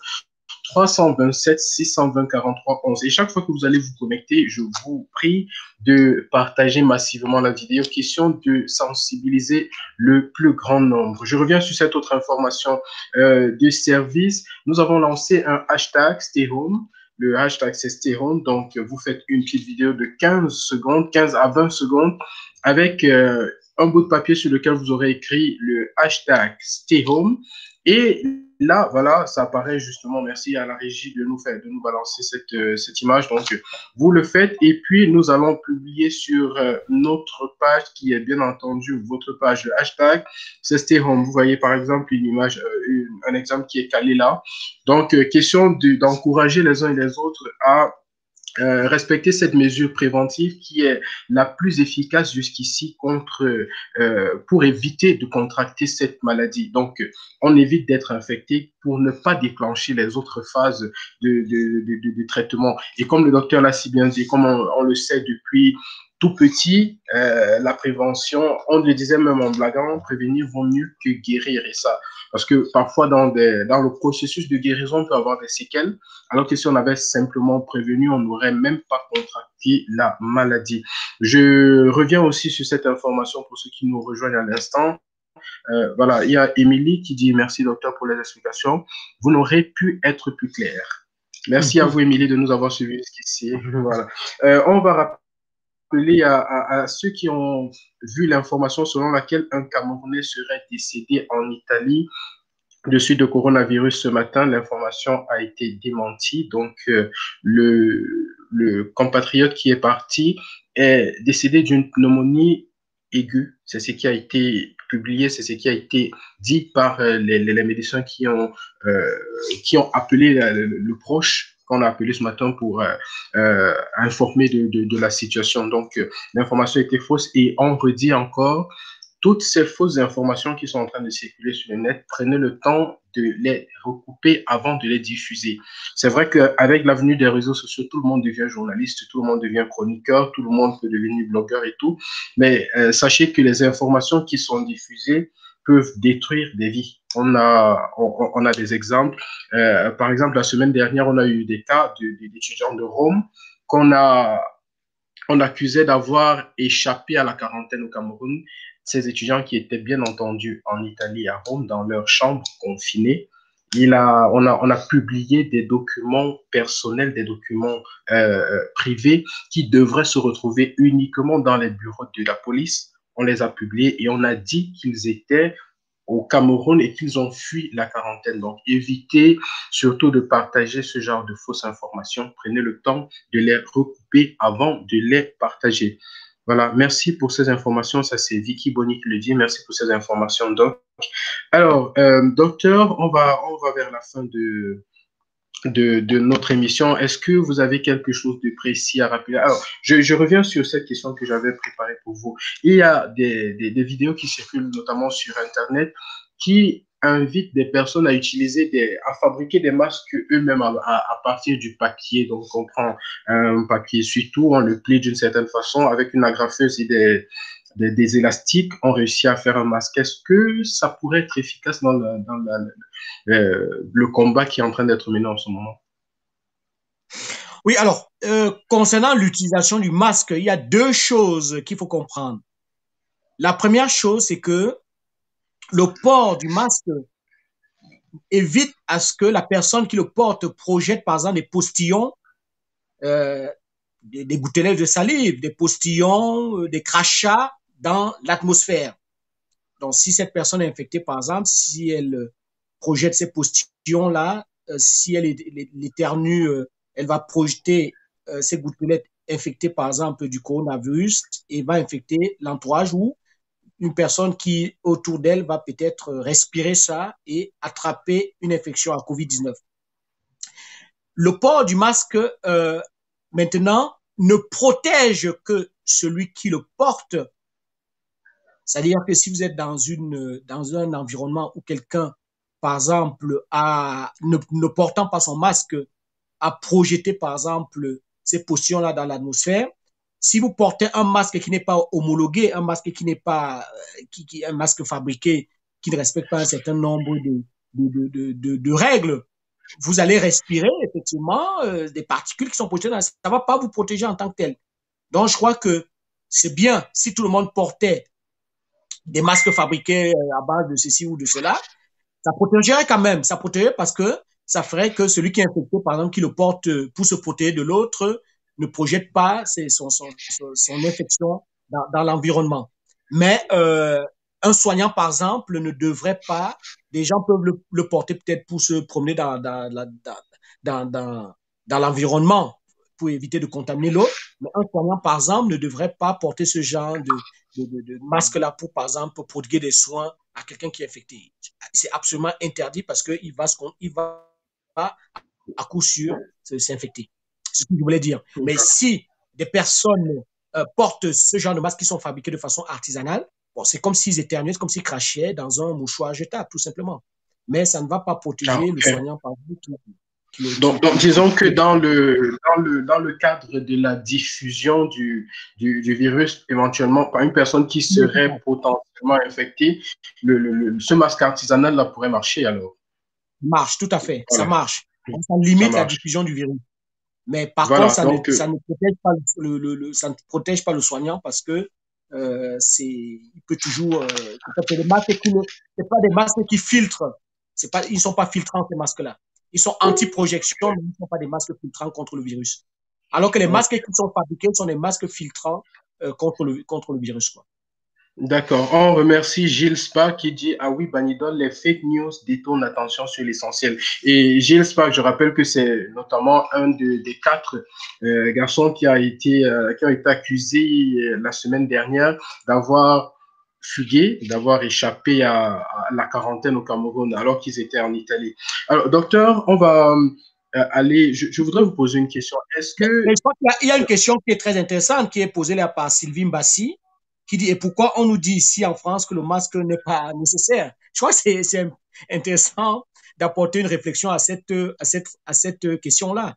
327 620 43 11. Et chaque fois que vous allez vous connecter, je vous prie de partager massivement la vidéo, question de sensibiliser le plus grand nombre. Je reviens sur cette autre information de service. Nous avons lancé un hashtag Stay Home. Le hashtag c'est Stay Home. Donc, vous faites une petite vidéo de 15 secondes, 15 à 20 secondes avec un bout de papier sur lequel vous aurez écrit le hashtag Stay Home. Et là, voilà, ça apparaît justement. Merci à la régie de nous balancer cette image. Donc, vous le faites et puis nous allons publier sur notre page qui est bien entendu votre page. Le hashtag, c'est Stay Home. Vous voyez par exemple une image, un exemple qui est calé là. Donc, question d'encourager les uns et les autres à respecter cette mesure préventive qui est la plus efficace jusqu'ici pour éviter de contracter cette maladie. Donc, on évite d'être infecté pour ne pas déclencher les autres phases de traitement. Et comme le docteur l'a si bien dit, comme on le sait depuis tout petit, la prévention, on le disait même en blaguant, prévenir vaut mieux que guérir. Et ça, parce que parfois dans le processus de guérison, on peut avoir des séquelles, alors que si on avait simplement prévenu, on n'aurait même pas contracté contracté la maladie. Je reviens aussi sur cette information pour ceux qui nous rejoignent à l'instant. Voilà, il y a Émilie qui dit merci docteur pour les explications. Vous n'aurez pu être plus clair. Merci à vous Émilie de nous avoir suivis jusqu'ici. Voilà. On va rappeler à ceux qui ont vu l'information selon laquelle un Camerounais serait décédé en Italie de suite de coronavirus ce matin. L'information a été démentie. Donc, le compatriote qui est parti est décédé d'une pneumonie aiguë. C'est ce qui a été publié, c'est ce qui a été dit par les médecins qui ont appelé le proche qu'on a appelé ce matin pour informer de la situation. Donc, l'information était fausse et on redit encore, toutes ces fausses informations qui sont en train de circuler sur le net, prenez le temps de les recouper avant de les diffuser. C'est vrai qu'avec l'avenue des réseaux sociaux, tout le monde devient journaliste, tout le monde devient chroniqueur, tout le monde peut devenir blogueur et tout. Mais sachez que les informations qui sont diffusées peuvent détruire des vies. On a des exemples. Par exemple, la semaine dernière, on a eu des cas d'étudiants de Rome on accusait d'avoir échappé à la quarantaine au Cameroun. Ces étudiants qui étaient bien entendu en Italie, à Rome, dans leur chambre confinée. On a publié des documents personnels, des documents privés qui devraient se retrouver uniquement dans les bureaux de la police. On les a publiés et on a dit qu'ils étaient au Cameroun et qu'ils ont fui la quarantaine. Donc, évitez surtout de partager ce genre de fausses informations. Prenez le temps de les recouper avant de les partager. Voilà, merci pour ces informations. Ça, c'est Vicky Bonny qui le dit. Merci pour ces informations, Doc. Alors, docteur, on va vers la fin de notre émission. Est-ce que vous avez quelque chose de précis à rappeler? Alors, je reviens sur cette question que j'avais préparée pour vous. Il y a des vidéos qui circulent notamment sur Internet qui invitent des personnes à fabriquer des masques eux-mêmes à partir du papier. Donc, on prend un papier surtout, on le plie d'une certaine façon avec une agrafeuse et des élastiques, on réussit à faire un masque. Est-ce que ça pourrait être efficace dans le combat qui est en train d'être mené en ce moment? Oui, alors, concernant l'utilisation du masque, il y a deux choses qu'il faut comprendre. La première chose, c'est que le port du masque évite à ce que la personne qui le porte projette, par exemple, des postillons, des gouttelettes de salive, des postillons, des crachats dans l'atmosphère. Donc, si cette personne est infectée, par exemple, si elle projette ces postillons-là, si elle éternue, elle va projeter ces gouttelettes infectées, par exemple, du coronavirus et va infecter l'entourage ou une personne qui, autour d'elle, va peut-être respirer ça et attraper une infection à COVID-19. Le port du masque, maintenant, ne protège que celui qui le porte. C'est-à-dire que si vous êtes dans un environnement où quelqu'un, par exemple, ne portant pas son masque, a projeté, par exemple, ces postillons-là dans l'atmosphère, si vous portez un masque qui n'est pas homologué, un masque qui n'est pas, un masque fabriqué, qui ne respecte pas un certain nombre de règles, vous allez respirer effectivement des particules qui sont projetées dans ça. Ça ne va pas vous protéger en tant que tel. Donc, je crois que c'est bien si tout le monde portait des masques fabriqués à base de ceci ou de cela. Ça protégerait quand même. Ça protégerait parce que ça ferait que celui qui est infecté, par exemple, qui le porte pour se protéger de l'autre, ne projette pas son infection dans l'environnement. Mais un soignant, par exemple, ne devrait pas, des gens peuvent le porter peut-être pour se promener dans l'environnement, pour éviter de contaminer l'autre, mais un soignant, par exemple, ne devrait pas porter ce genre de masque-là pour, par exemple, prodiguer des soins à quelqu'un qui est infecté. C'est absolument interdit parce qu'il va à coup sûr s'infecter. C'est ce que je voulais dire. Mais si des personnes portent ce genre de masques qui sont fabriqués de façon artisanale, bon, c'est comme s'ils éternuaient, comme s'ils crachaient dans un mouchoir jetable, tout simplement. Mais ça ne va pas protéger le soignant par exemple. Donc, disons que dans le cadre de la diffusion du virus, éventuellement, par une personne qui serait potentiellement infectée, ce masque artisanal là pourrait marcher alors. Marche, tout à fait, voilà. Ça marche. Ça limite la diffusion du virus. Mais par contre, Voilà, donc, ça ne protège pas ça ne protège pas le soignant parce que il peut toujours. Les masques c'est pas des masques qui filtrent. Ils ne sont pas filtrants, ces masques-là. Ils sont anti-projection, mais ils ne sont pas des masques filtrants contre le virus. Alors que les masques qui sont fabriqués sont des masques filtrants contre le virus, quoi. d'accord. On remercie Gilles Spa qui dit ah oui, Banidol, les fake news détournent l'attention sur l'essentiel. Et Gilles Spa, je rappelle que c'est notamment des quatre garçons qui ont été accusés la semaine dernière d'avoir fugué, d'avoir échappé à la quarantaine au Cameroun alors qu'ils étaient en Italie. Alors, docteur, on va aller. Je voudrais vous poser une question. Est-ce Mais que je crois qu'il y a une question qui est très intéressante qui est posée là par Sylvie Mbassi, qui dit, et pourquoi on nous dit ici en France que le masque n'est pas nécessaire? Je crois que c'est intéressant d'apporter une réflexion à cette question-là.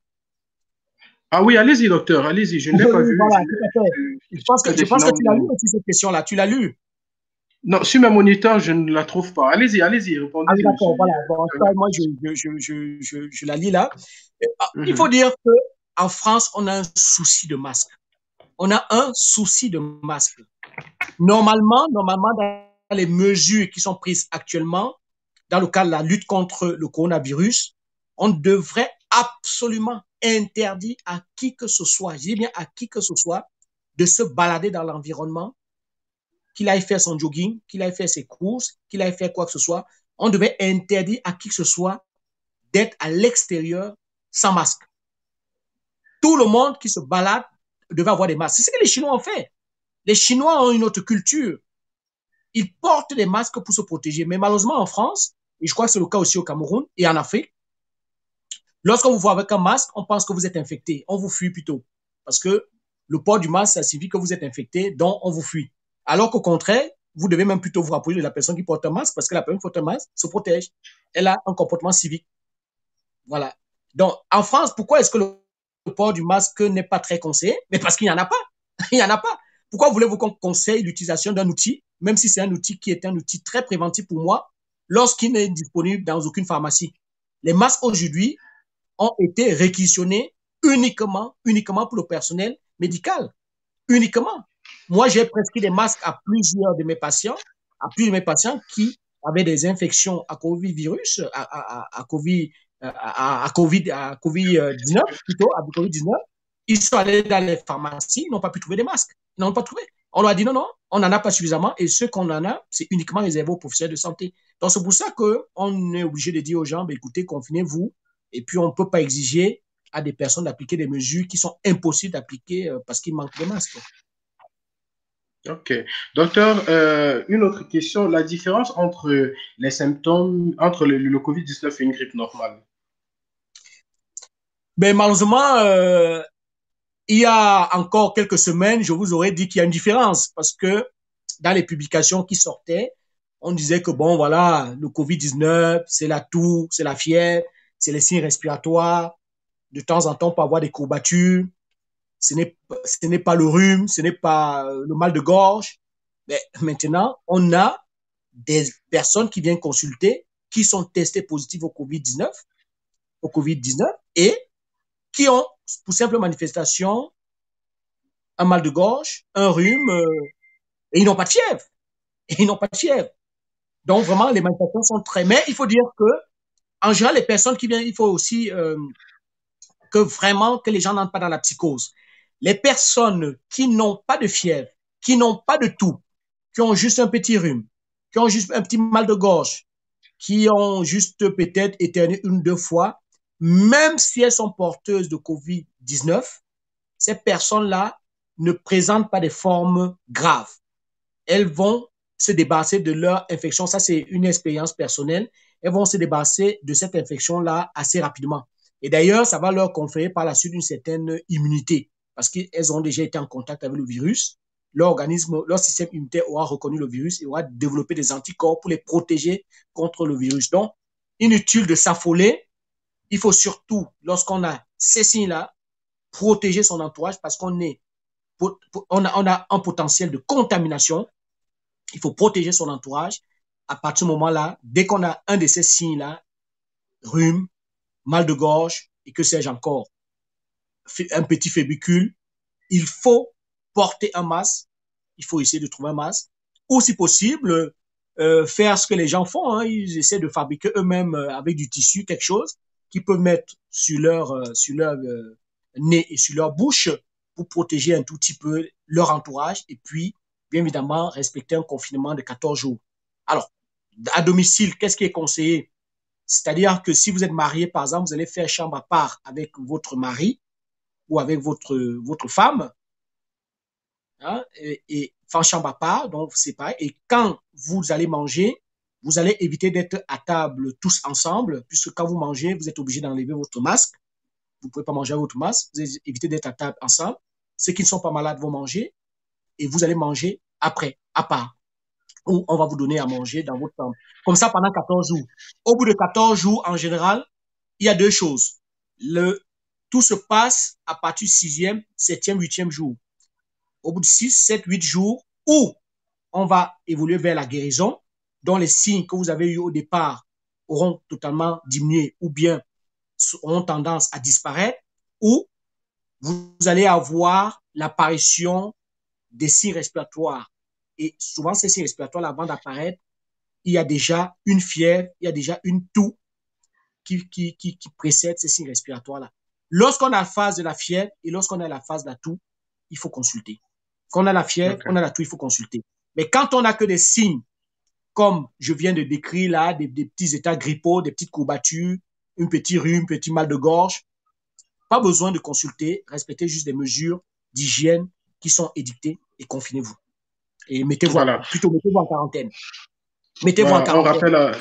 ah oui, allez-y, docteur, allez-y. Je ne l'ai pas Oui, vu. voilà, tout à fait. Je suis près Je des pense que finances tu l'as lu aussi, cette question-là. Tu l'as lu. non, sur mes moniteurs, je ne la trouve pas. Allez-y, allez-y, Ah oui, répondez-y, monsieur. d'accord, voilà. Bon, ça, moi, je la lis là. Il faut Mhm. dire que en France, on a un souci de masque. On a un souci de masque. Normalement, dans les mesures qui sont prises actuellement, dans le cadre de la lutte contre le coronavirus, on devrait absolument interdire à qui que ce soit, je dis bien à qui que ce soit, de se balader dans l'environnement, qu'il aille faire son jogging, qu'il aille faire ses courses, qu'il aille faire quoi que ce soit. On devait interdire à qui que ce soit d'être à l'extérieur sans masque. Tout le monde qui se balade devait avoir des masques. C'est ce que les Chinois ont fait. Les Chinois ont une autre culture. Ils portent des masques pour se protéger. Mais malheureusement, en France, et je crois que c'est le cas aussi au Cameroun et en Afrique, lorsqu'on vous voit avec un masque, on pense que vous êtes infecté. On vous fuit plutôt. Parce que le port du masque, ça signifie que vous êtes infecté, donc on vous fuit. Alors qu'au contraire, vous devez même plutôt vous rapprocher de la personne qui porte un masque parce que la personne qui porte un masque se protège. Elle a un comportement civique. Voilà. Donc, en France, pourquoi est-ce que le port du masque n'est pas très conseillé? Mais parce qu'il n'y en a pas. Il n'y en a pas. Pourquoi voulez-vous qu'on conseille l'utilisation d'un outil, même si c'est un outil qui est un outil très préventif pour moi, lorsqu'il n'est disponible dans aucune pharmacie? Les masques aujourd'hui ont été réquisitionnés uniquement pour le personnel médical. Uniquement. Moi, j'ai prescrit des masques à plusieurs de mes patients, qui avaient des infections à Covid-virus, à Covid, à Covid-19, plutôt, à Covid-19. Ils sont allés dans les pharmacies, ils n'ont pas pu trouver des masques. Ils n'ont pas trouvé. On leur a dit non, non, on n'en a pas suffisamment et ceux qu'on en a, c'est uniquement réservé aux professionnels de santé. Donc, c'est pour ça qu'on est obligé de dire aux gens, ben, écoutez, confinez-vous et puis on ne peut pas exiger à des personnes d'appliquer des mesures qui sont impossibles d'appliquer parce qu'il manque de masques. Ok. Docteur, une autre question. La différence entre les symptômes, entre le COVID-19 et une grippe normale? Ben, malheureusement, il y a encore quelques semaines, je vous aurais dit qu'il y a une différence parce que dans les publications qui sortaient, on disait que bon, voilà, le Covid-19, c'est la toux, c'est la fièvre, c'est les signes respiratoires. De temps en temps, on peut avoir des courbatures. Ce n'est pas le rhume, ce n'est pas le mal de gorge. Mais maintenant, on a des personnes qui viennent consulter, qui sont testées positives au COVID-19 et qui ont, pour simple manifestation, un mal de gorge, un rhume, et ils n'ont pas de fièvre. Et ils n'ont pas de fièvre. Donc, vraiment, les manifestations sont très... Mais il faut dire que, en général, les personnes qui viennent, il faut aussi que vraiment que les gens n'entrent pas dans la psychose. Les personnes qui n'ont pas de fièvre, qui n'ont pas de toux, qui ont juste un petit rhume, qui ont juste un petit mal de gorge, qui ont juste peut-être éternué une ou deux fois, même si elles sont porteuses de COVID-19, ces personnes-là ne présentent pas des formes graves. Elles vont se débarrasser de leur infection. Ça, c'est une expérience personnelle. Elles vont se débarrasser de cette infection-là assez rapidement. Et d'ailleurs, ça va leur conférer par la suite une certaine immunité parce qu'elles ont déjà été en contact avec le virus. Leur organisme, leur système immunitaire aura reconnu le virus et aura développé des anticorps pour les protéger contre le virus. Donc, inutile de s'affoler. Il faut surtout, lorsqu'on a ces signes-là, protéger son entourage parce on a un potentiel de contamination. Il faut protéger son entourage. À partir de ce moment-là, dès qu'on a un de ces signes-là, rhume, mal de gorge et que sais-je encore, un petit fébicule, il faut porter un masque. Il faut essayer de trouver un masque. Ou si possible, faire ce que les gens font. Hein. Ils essaient de fabriquer eux-mêmes avec du tissu quelque chose qu'ils peuvent mettre sur leur nez et sur leur bouche pour protéger un tout petit peu leur entourage et puis, bien évidemment, respecter un confinement de 14 jours. Alors, à domicile, qu'est-ce qui est conseillé? C'est-à-dire que si vous êtes marié, par exemple, vous allez faire chambre à part avec votre mari ou avec votre femme, hein, et faire chambre à part, donc c'est pareil. Et quand vous allez manger, vous allez éviter d'être à table tous ensemble, puisque quand vous mangez, vous êtes obligé d'enlever votre masque. Vous ne pouvez pas manger avec votre masque. Vous allez éviter d'être à table ensemble. Ceux qui ne sont pas malades vont manger et vous allez manger après, à part. Ou on va vous donner à manger dans votre chambre. Comme ça pendant 14 jours. Au bout de 14 jours, en général, il y a deux choses. Tout se passe à partir du 6e, 7e, 8e jour. Au bout de 6, 7, 8 jours, où on va évoluer vers la guérison, dont les signes que vous avez eus au départ auront totalement diminué ou bien auront tendance à disparaître, ou vous allez avoir l'apparition des signes respiratoires. Et souvent, ces signes respiratoires, avant d'apparaître, il y a déjà une fièvre, il y a déjà une toux qui précède ces signes respiratoires-là. Lorsqu'on a la phase de la fièvre et lorsqu'on a la phase de la toux, il faut consulter. Quand on a la fièvre, on a la toux, il faut consulter. Mais quand on n'a que des signes, comme je viens de décrire là, des petits états grippaux, des petites courbatures, un petit rhume, un petit mal de gorge, pas besoin de consulter, respectez juste des mesures d'hygiène qui sont édictées et confinez-vous. Et mettez-vous en quarantaine. Mettez-vous en quarantaine. On rappelle à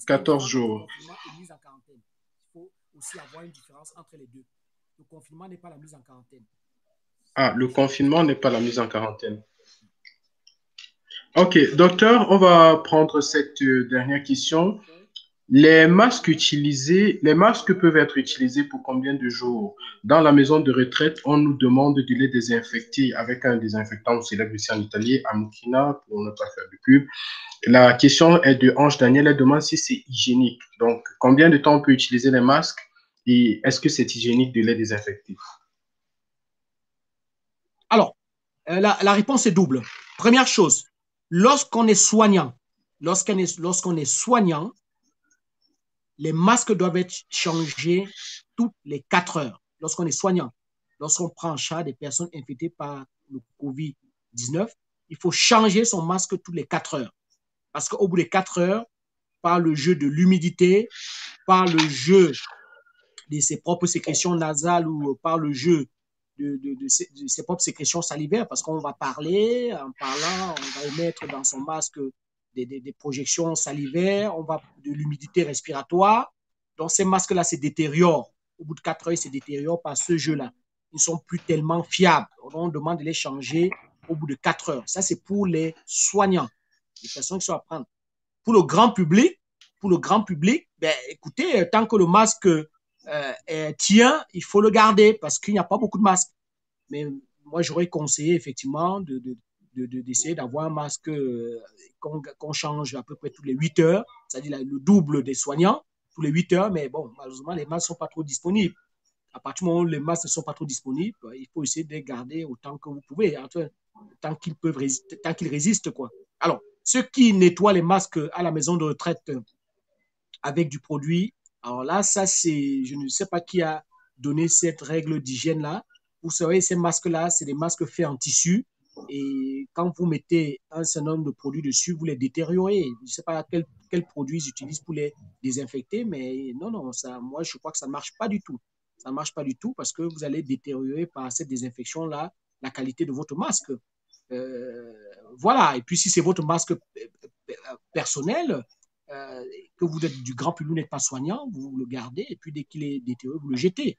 14 jours. Et mise en quarantaine. Il faut aussi avoir une différence entre les deux. Le confinement n'est pas la mise en quarantaine. Ah, le confinement n'est pas la mise en quarantaine. Ok, docteur, on va prendre cette dernière question. Les masques peuvent être utilisés pour combien de jours? Dans la maison de retraite, on nous demande de les désinfecter avec un désinfectant célèbre ici en Italie, Amukina, pour ne pas faire de pub. La question est de Ange Daniel, elle demande si c'est hygiénique. Donc, combien de temps on peut utiliser les masques et est-ce que c'est hygiénique de les désinfecter? Alors, la réponse est double. Première chose, lorsqu'on est soignant, les masques doivent être changés toutes les 4 heures. Lorsqu'on est soignant, lorsqu'on prend en charge des personnes infectées par le COVID-19, il faut changer son masque toutes les 4 heures. Parce qu'au bout des 4 heures, par le jeu de l'humidité, par le jeu de ses propres sécrétions nasales ou par le jeu de ses propres sécrétions salivaires, parce qu'on va parler, en parlant, on va émettre dans son masque des projections salivaires, on va de l'humidité respiratoire. Donc, ces masques-là se détériorent. Au bout de 4 heures, ils se détériorent par ce jeu-là. Ils ne sont plus tellement fiables. On demande de les changer au bout de 4 heures. Ça, c'est pour les soignants, les personnes qui sont à prendre. Pour le grand public, ben, écoutez, tant que le masque tient, il faut le garder parce qu'il n'y a pas beaucoup de masques. Mais moi, j'aurais conseillé effectivement d'essayer d'avoir un masque qu'on change à peu près tous les 8 heures, c'est-à-dire le double des soignants, tous les 8 heures. Mais bon, malheureusement, les masques ne sont pas trop disponibles. À partir du moment où les masques ne sont pas trop disponibles, il faut essayer de les garder autant que vous pouvez, tant qu'ils peuvent résister, tant qu'ils résistent, quoi. Alors, ceux qui nettoient les masques à la maison de retraite avec du produit, alors là, ça, c'est, je ne sais pas qui a donné cette règle d'hygiène-là. Vous savez, ces masques-là, c'est des masques faits en tissu. Et quand vous mettez un certain nombre de produits dessus, vous les détériorez. Je ne sais pas quel produit ils utilisent pour les désinfecter, mais non, ça, moi, je crois que ça ne marche pas du tout. Ça ne marche pas du tout parce que vous allez détériorer par cette désinfection-là la qualité de votre masque. Voilà. Et puis, si c'est votre masque personnel, que vous êtes du grand public, vous n'êtes pas soignant, vous le gardez, et puis dès qu'il est détérioré, vous le jetez.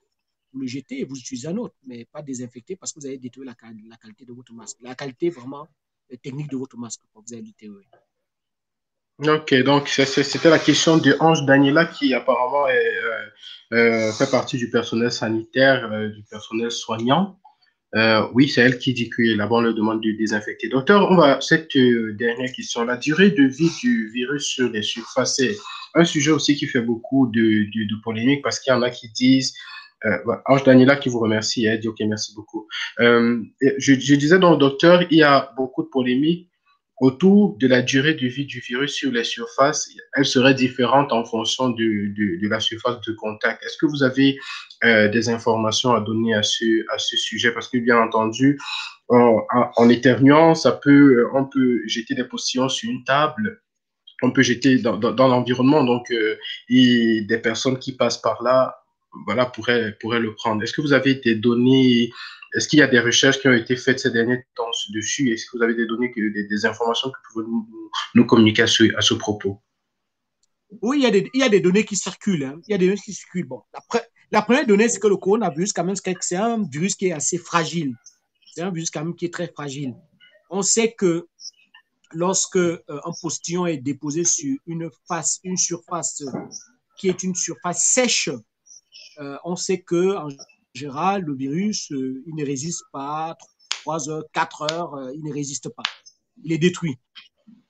Vous le jetez et vous utilisez un autre, mais pas désinfecté parce que vous avez détérioré la qualité de votre masque. La qualité vraiment technique de votre masque, quand vous avez détérioré. Ok, donc c'était la question de Ange Daniela qui apparemment fait partie du personnel sanitaire, du personnel soignant. Oui, c'est elle qui dit que là-bas on leur demande de désinfecter. Docteur, on va cette dernière question. La durée de vie du virus sur les surfaces, c'est un sujet aussi qui fait beaucoup de polémiques parce qu'il y en a qui disent Ange Daniela qui vous remercie, elle dit ok, merci beaucoup. Je disais donc, docteur, il y a beaucoup de polémiques autour de la durée de vie du virus sur les surfaces. Elle serait différente en fonction de la surface de contact. Est-ce que vous avez des informations à donner à ce sujet? Parce que bien entendu, en éternuant, on peut jeter des postillons sur une table, on peut jeter dans l'environnement, donc et des personnes qui passent par là, voilà, pourraient le prendre. Est-ce que vous avez des données, est-ce qu'il y a des recherches qui ont été faites ces derniers temps dessus? Est-ce que vous avez des données, des informations que vous pouvez nous communiquer à ce propos? Oui, il y a des données qui circulent. Hein. Il y a des données qui circulent. Bon, la première donnée, c'est que le coronavirus, quand même, c'est un virus qui est assez fragile. C'est un virus quand même qui est très fragile. On sait que lorsque un postillon est déposé sur une surface qui est une surface sèche, on sait que en général, le virus, il ne résiste pas 3 heures, 4 heures, il ne résiste pas. Il est détruit.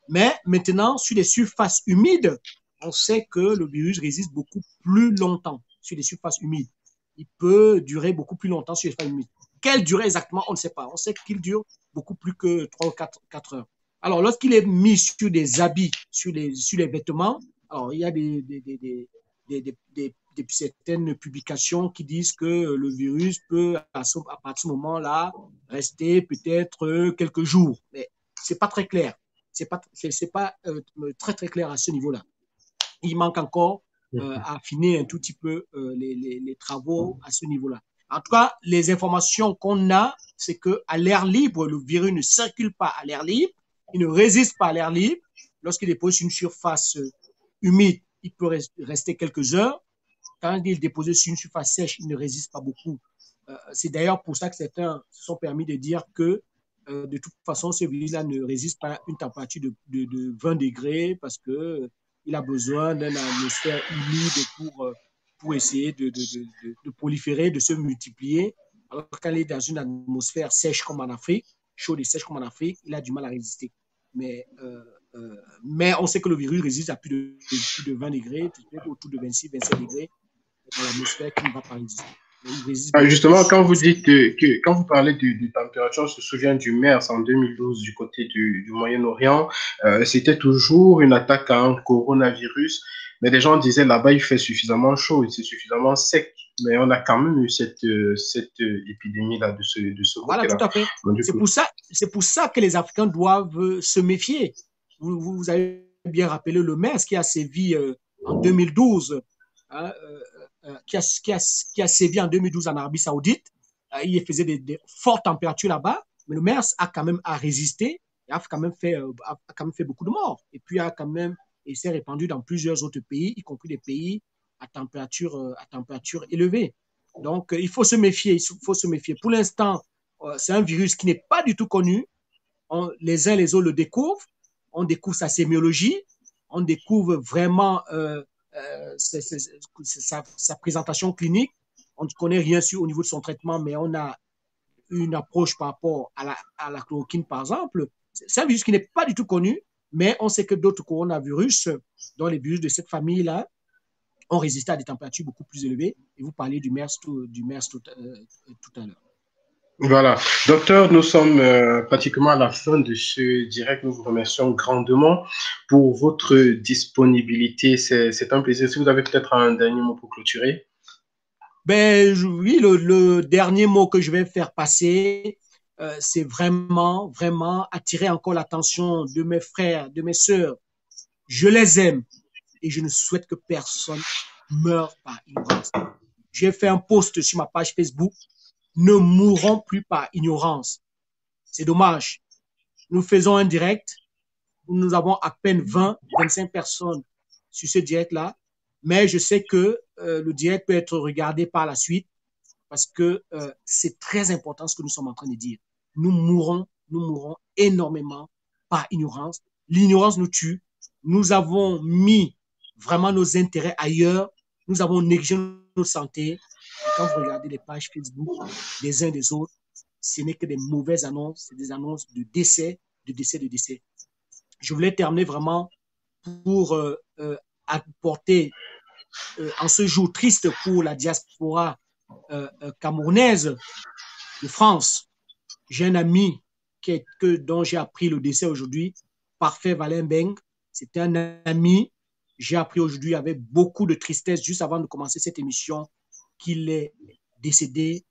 Mais maintenant, sur les surfaces humides, on sait que le virus résiste beaucoup plus longtemps sur les surfaces humides. Il peut durer beaucoup plus longtemps sur les surfaces humides. Quelle durée exactement, on ne sait pas. On sait qu'il dure beaucoup plus que 3 ou 4 heures. Alors, lorsqu'il est mis sur des habits, sur les vêtements, alors il y a certaines publications qui disent que le virus peut, à partir de ce moment-là, rester peut-être quelques jours. Mais ce n'est pas très clair. C'est pas très, très clair à ce niveau-là. Il manque encore à affiner un tout petit peu les travaux à ce niveau-là. En tout cas, les informations qu'on a, c'est qu'à l'air libre, le virus ne circule pas à l'air libre, il ne résiste pas à l'air libre. Lorsqu'il dépose une surface humide, il peut rester quelques heures. Quand il est déposé sur une surface sèche, il ne résiste pas beaucoup. C'est d'ailleurs pour ça que certains se sont permis de dire que de toute façon, ce virus-là ne résiste pas à une température de 20 degrés parce qu'il a besoin d'une atmosphère humide pour essayer de proliférer, de se multiplier. Alors quand il est dans une atmosphère sèche comme en Afrique, chaude et sèche comme en Afrique, il a du mal à résister. Mais, mais on sait que le virus résiste à plus de 20 degrés, peut-être autour de 26, 27 degrés dans l'atmosphère qui ne va pas résister. Justement, quand vous dites quand vous parlez de température, on se souvient du MERS en 2012 du côté du Moyen-Orient, c'était toujours une attaque à un coronavirus, mais les gens disaient là-bas il fait suffisamment chaud, c'est suffisamment sec, mais on a quand même eu cette épidémie-là de ce Voilà, tout côté-là. à fait. C'est pour ça que les Africains doivent se méfier. Vous avez bien rappelé le MERS qui a sévi en 2012, hein, qui a sévi en 2012 en Arabie Saoudite. Il faisait des fortes températures là-bas, mais le MERS a quand même résisté et a quand même fait beaucoup de morts. Et puis il s'est répandu dans plusieurs autres pays, y compris des pays à température élevée. Donc, il faut se méfier. Il faut se méfier. Pour l'instant, c'est un virus qui n'est pas du tout connu. Les uns les autres le découvrent. On découvre sa sémiologie. On découvre vraiment sa présentation clinique. On ne connaît rien au niveau de son traitement, mais on a une approche par rapport à la chloroquine, par exemple. C'est un virus qui n'est pas du tout connu, mais on sait que d'autres coronavirus, dont les virus de cette famille-là, ont résisté à des températures beaucoup plus élevées. Et vous parlez du MERS tout à l'heure. Voilà. Docteur, nous sommes pratiquement à la fin de ce direct. Nous vous remercions grandement pour votre disponibilité. C'est un plaisir. Si vous avez peut-être un dernier mot pour clôturer. Ben, oui, le dernier mot que je vais faire passer, c'est vraiment, vraiment attirer encore l'attention de mes frères, de mes sœurs. Je les aime et je ne souhaite que personne meure par ignorance. J'ai fait un post sur ma page Facebook. Ne mourrons plus par ignorance. C'est dommage. Nous faisons un direct où nous avons à peine 20, 25 personnes sur ce direct-là. Mais je sais que le direct peut être regardé par la suite parce que c'est très important ce que nous sommes en train de dire. Nous mourrons énormément par ignorance. L'ignorance nous tue. Nous avons mis vraiment nos intérêts ailleurs. Nous avons négligé notre santé. Et quand vous regardez les pages Facebook des uns des autres, ce n'est que des mauvaises annonces, c'est des annonces de décès, de décès, de décès. Je voulais terminer vraiment pour apporter en ce jour triste pour la diaspora camerounaise de France. J'ai un ami dont j'ai appris le décès aujourd'hui, Parfait Valembeng. C'était un ami. J'ai appris aujourd'hui avec beaucoup de tristesse, juste avant de commencer cette émission, qu'il est décédé.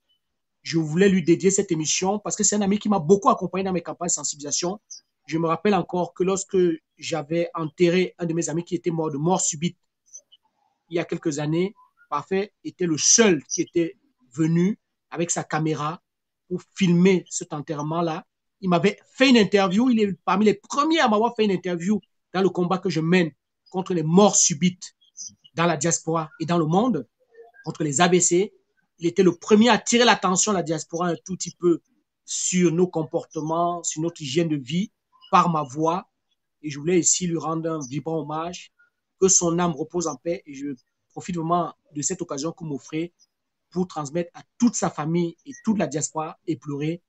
Je voulais lui dédier cette émission parce que c'est un ami qui m'a beaucoup accompagné dans mes campagnes de sensibilisation. Je me rappelle encore que lorsque j'avais enterré un de mes amis qui était mort de mort subite il y a quelques années, Parfait était le seul qui était venu avec sa caméra pour filmer cet enterrement-là. Il m'avait fait une interview. Il est parmi les premiers à m'avoir fait une interview dans le combat que je mène contre les morts subites dans la diaspora et dans le monde, contre les ABC. Il était le premier à attirer l'attention de la diaspora un tout petit peu sur nos comportements, sur notre hygiène de vie, par ma voix. Et je voulais ici lui rendre un vibrant hommage. Que son âme repose en paix. Et je profite vraiment de cette occasion que m'offrait pour transmettre à toute sa famille et toute la diaspora éplorée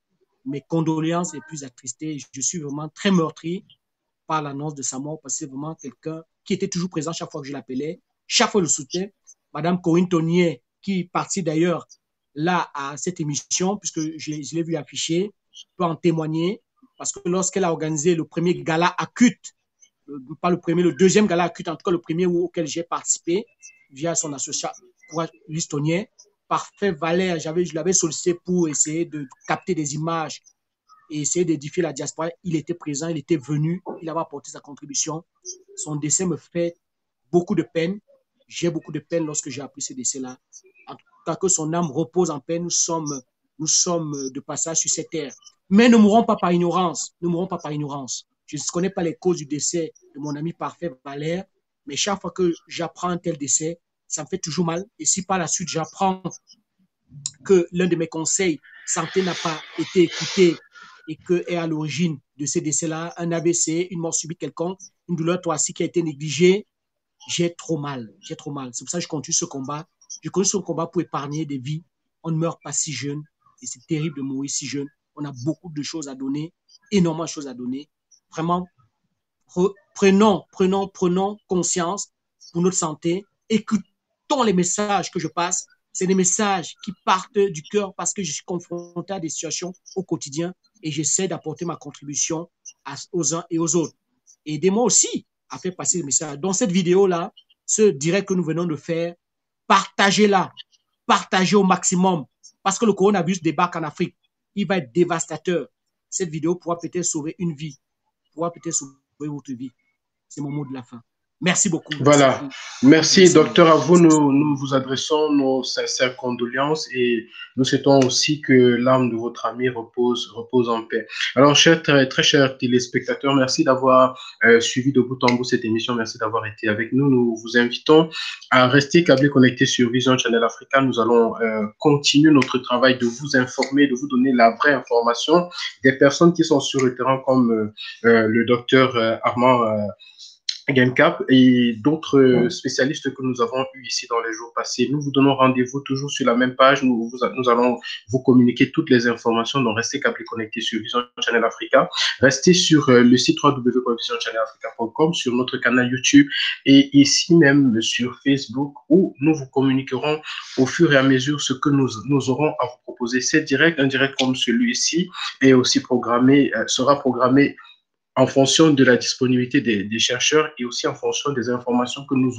mes condoléances les plus attristées. Je suis vraiment très meurtri par l'annonce de sa mort parce que c'est vraiment quelqu'un qui était toujours présent chaque fois que je l'appelais, chaque fois le soutien. Madame Corinne Tonier, qui partit d'ailleurs là à cette émission, puisque je l'ai vu afficher, peut en témoigner, parce que lorsqu'elle a organisé le premier gala Acute, pas le premier, le deuxième gala Acute, en tout cas le premier auquel j'ai participé, via son association Listonier, Parfait Valère, je l'avais sollicité pour essayer de capter des images et essayer d'édifier la diaspora. Il était présent, il était venu, il avait apporté sa contribution. Son décès me fait beaucoup de peine. J'ai beaucoup de peine lorsque j'ai appris ce décès-là. En tout cas, que son âme repose en paix. Nous sommes de passage sur cette terre. Mais ne mourrons pas par ignorance. Ne mourrons pas par ignorance. Je ne connais pas les causes du décès de mon ami Parfait Valère, mais chaque fois que j'apprends un tel décès, ça me fait toujours mal. Et si par la suite, j'apprends que l'un de mes conseils santé n'a pas été écouté et que est à l'origine de ces décès-là, un AVC, une mort subite quelconque, une douleur thoracique qui a été négligée, j'ai trop mal. J'ai trop mal. C'est pour ça que je continue ce combat. Je continue ce combat pour épargner des vies. On ne meurt pas si jeune et c'est terrible de mourir si jeune. On a beaucoup de choses à donner, énormément de choses à donner. Vraiment, prenons conscience pour notre santé. Écoutons les messages que je passe. C'est des messages qui partent du cœur parce que je suis confronté à des situations au quotidien et j'essaie d'apporter ma contribution aux uns et aux autres. Aidez-moi aussi à faire passer le message. Dans cette vidéo-là, ce direct que nous venons de faire, partagez-la, partagez au maximum parce que le coronavirus débarque en Afrique. Il va être dévastateur. Cette vidéo pourra peut-être sauver une vie, pourra peut-être sauver votre vie. C'est mon mot de la fin. Merci beaucoup. Voilà. Merci, docteur. À vous, nous vous adressons nos sincères condoléances et nous souhaitons aussi que l'âme de votre ami repose en paix. Alors, très chers téléspectateurs, merci d'avoir suivi de bout en bout cette émission. Merci d'avoir été avec nous. Nous vous invitons à rester câblés connectés sur Vision Channel Africa. Nous allons continuer notre travail de vous informer, de vous donner la vraie information des personnes qui sont sur le terrain comme le docteur Armand Gamecap et d'autres spécialistes que nous avons eu ici dans les jours passés. Nous vous donnons rendez-vous toujours sur la même page. Nous allons vous communiquer toutes les informations. Donc, restez câblés connectés sur Vision Channel Africa. Restez sur le site www.visionchannelafrica.com, sur notre canal YouTube et ici même sur Facebook où nous vous communiquerons au fur et à mesure ce que nous aurons à vous proposer. C'est direct, un direct comme celui-ci est aussi sera programmé en fonction de la disponibilité des chercheurs et aussi en fonction des informations que nous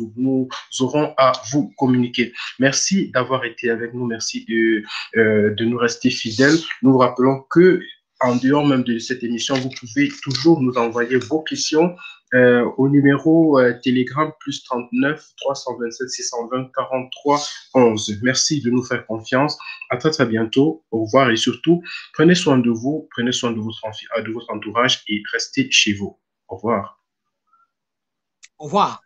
aurons à vous communiquer. Merci d'avoir été avec nous. Merci de nous rester fidèles. Nous vous rappelons que en dehors même de cette émission, vous pouvez toujours nous envoyer vos questions au numéro Telegram plus 39 327 620 43 11. Merci de nous faire confiance. À très très bientôt. Au revoir et surtout, prenez soin de vous, prenez soin de votre entourage et restez chez vous. Au revoir. Au revoir.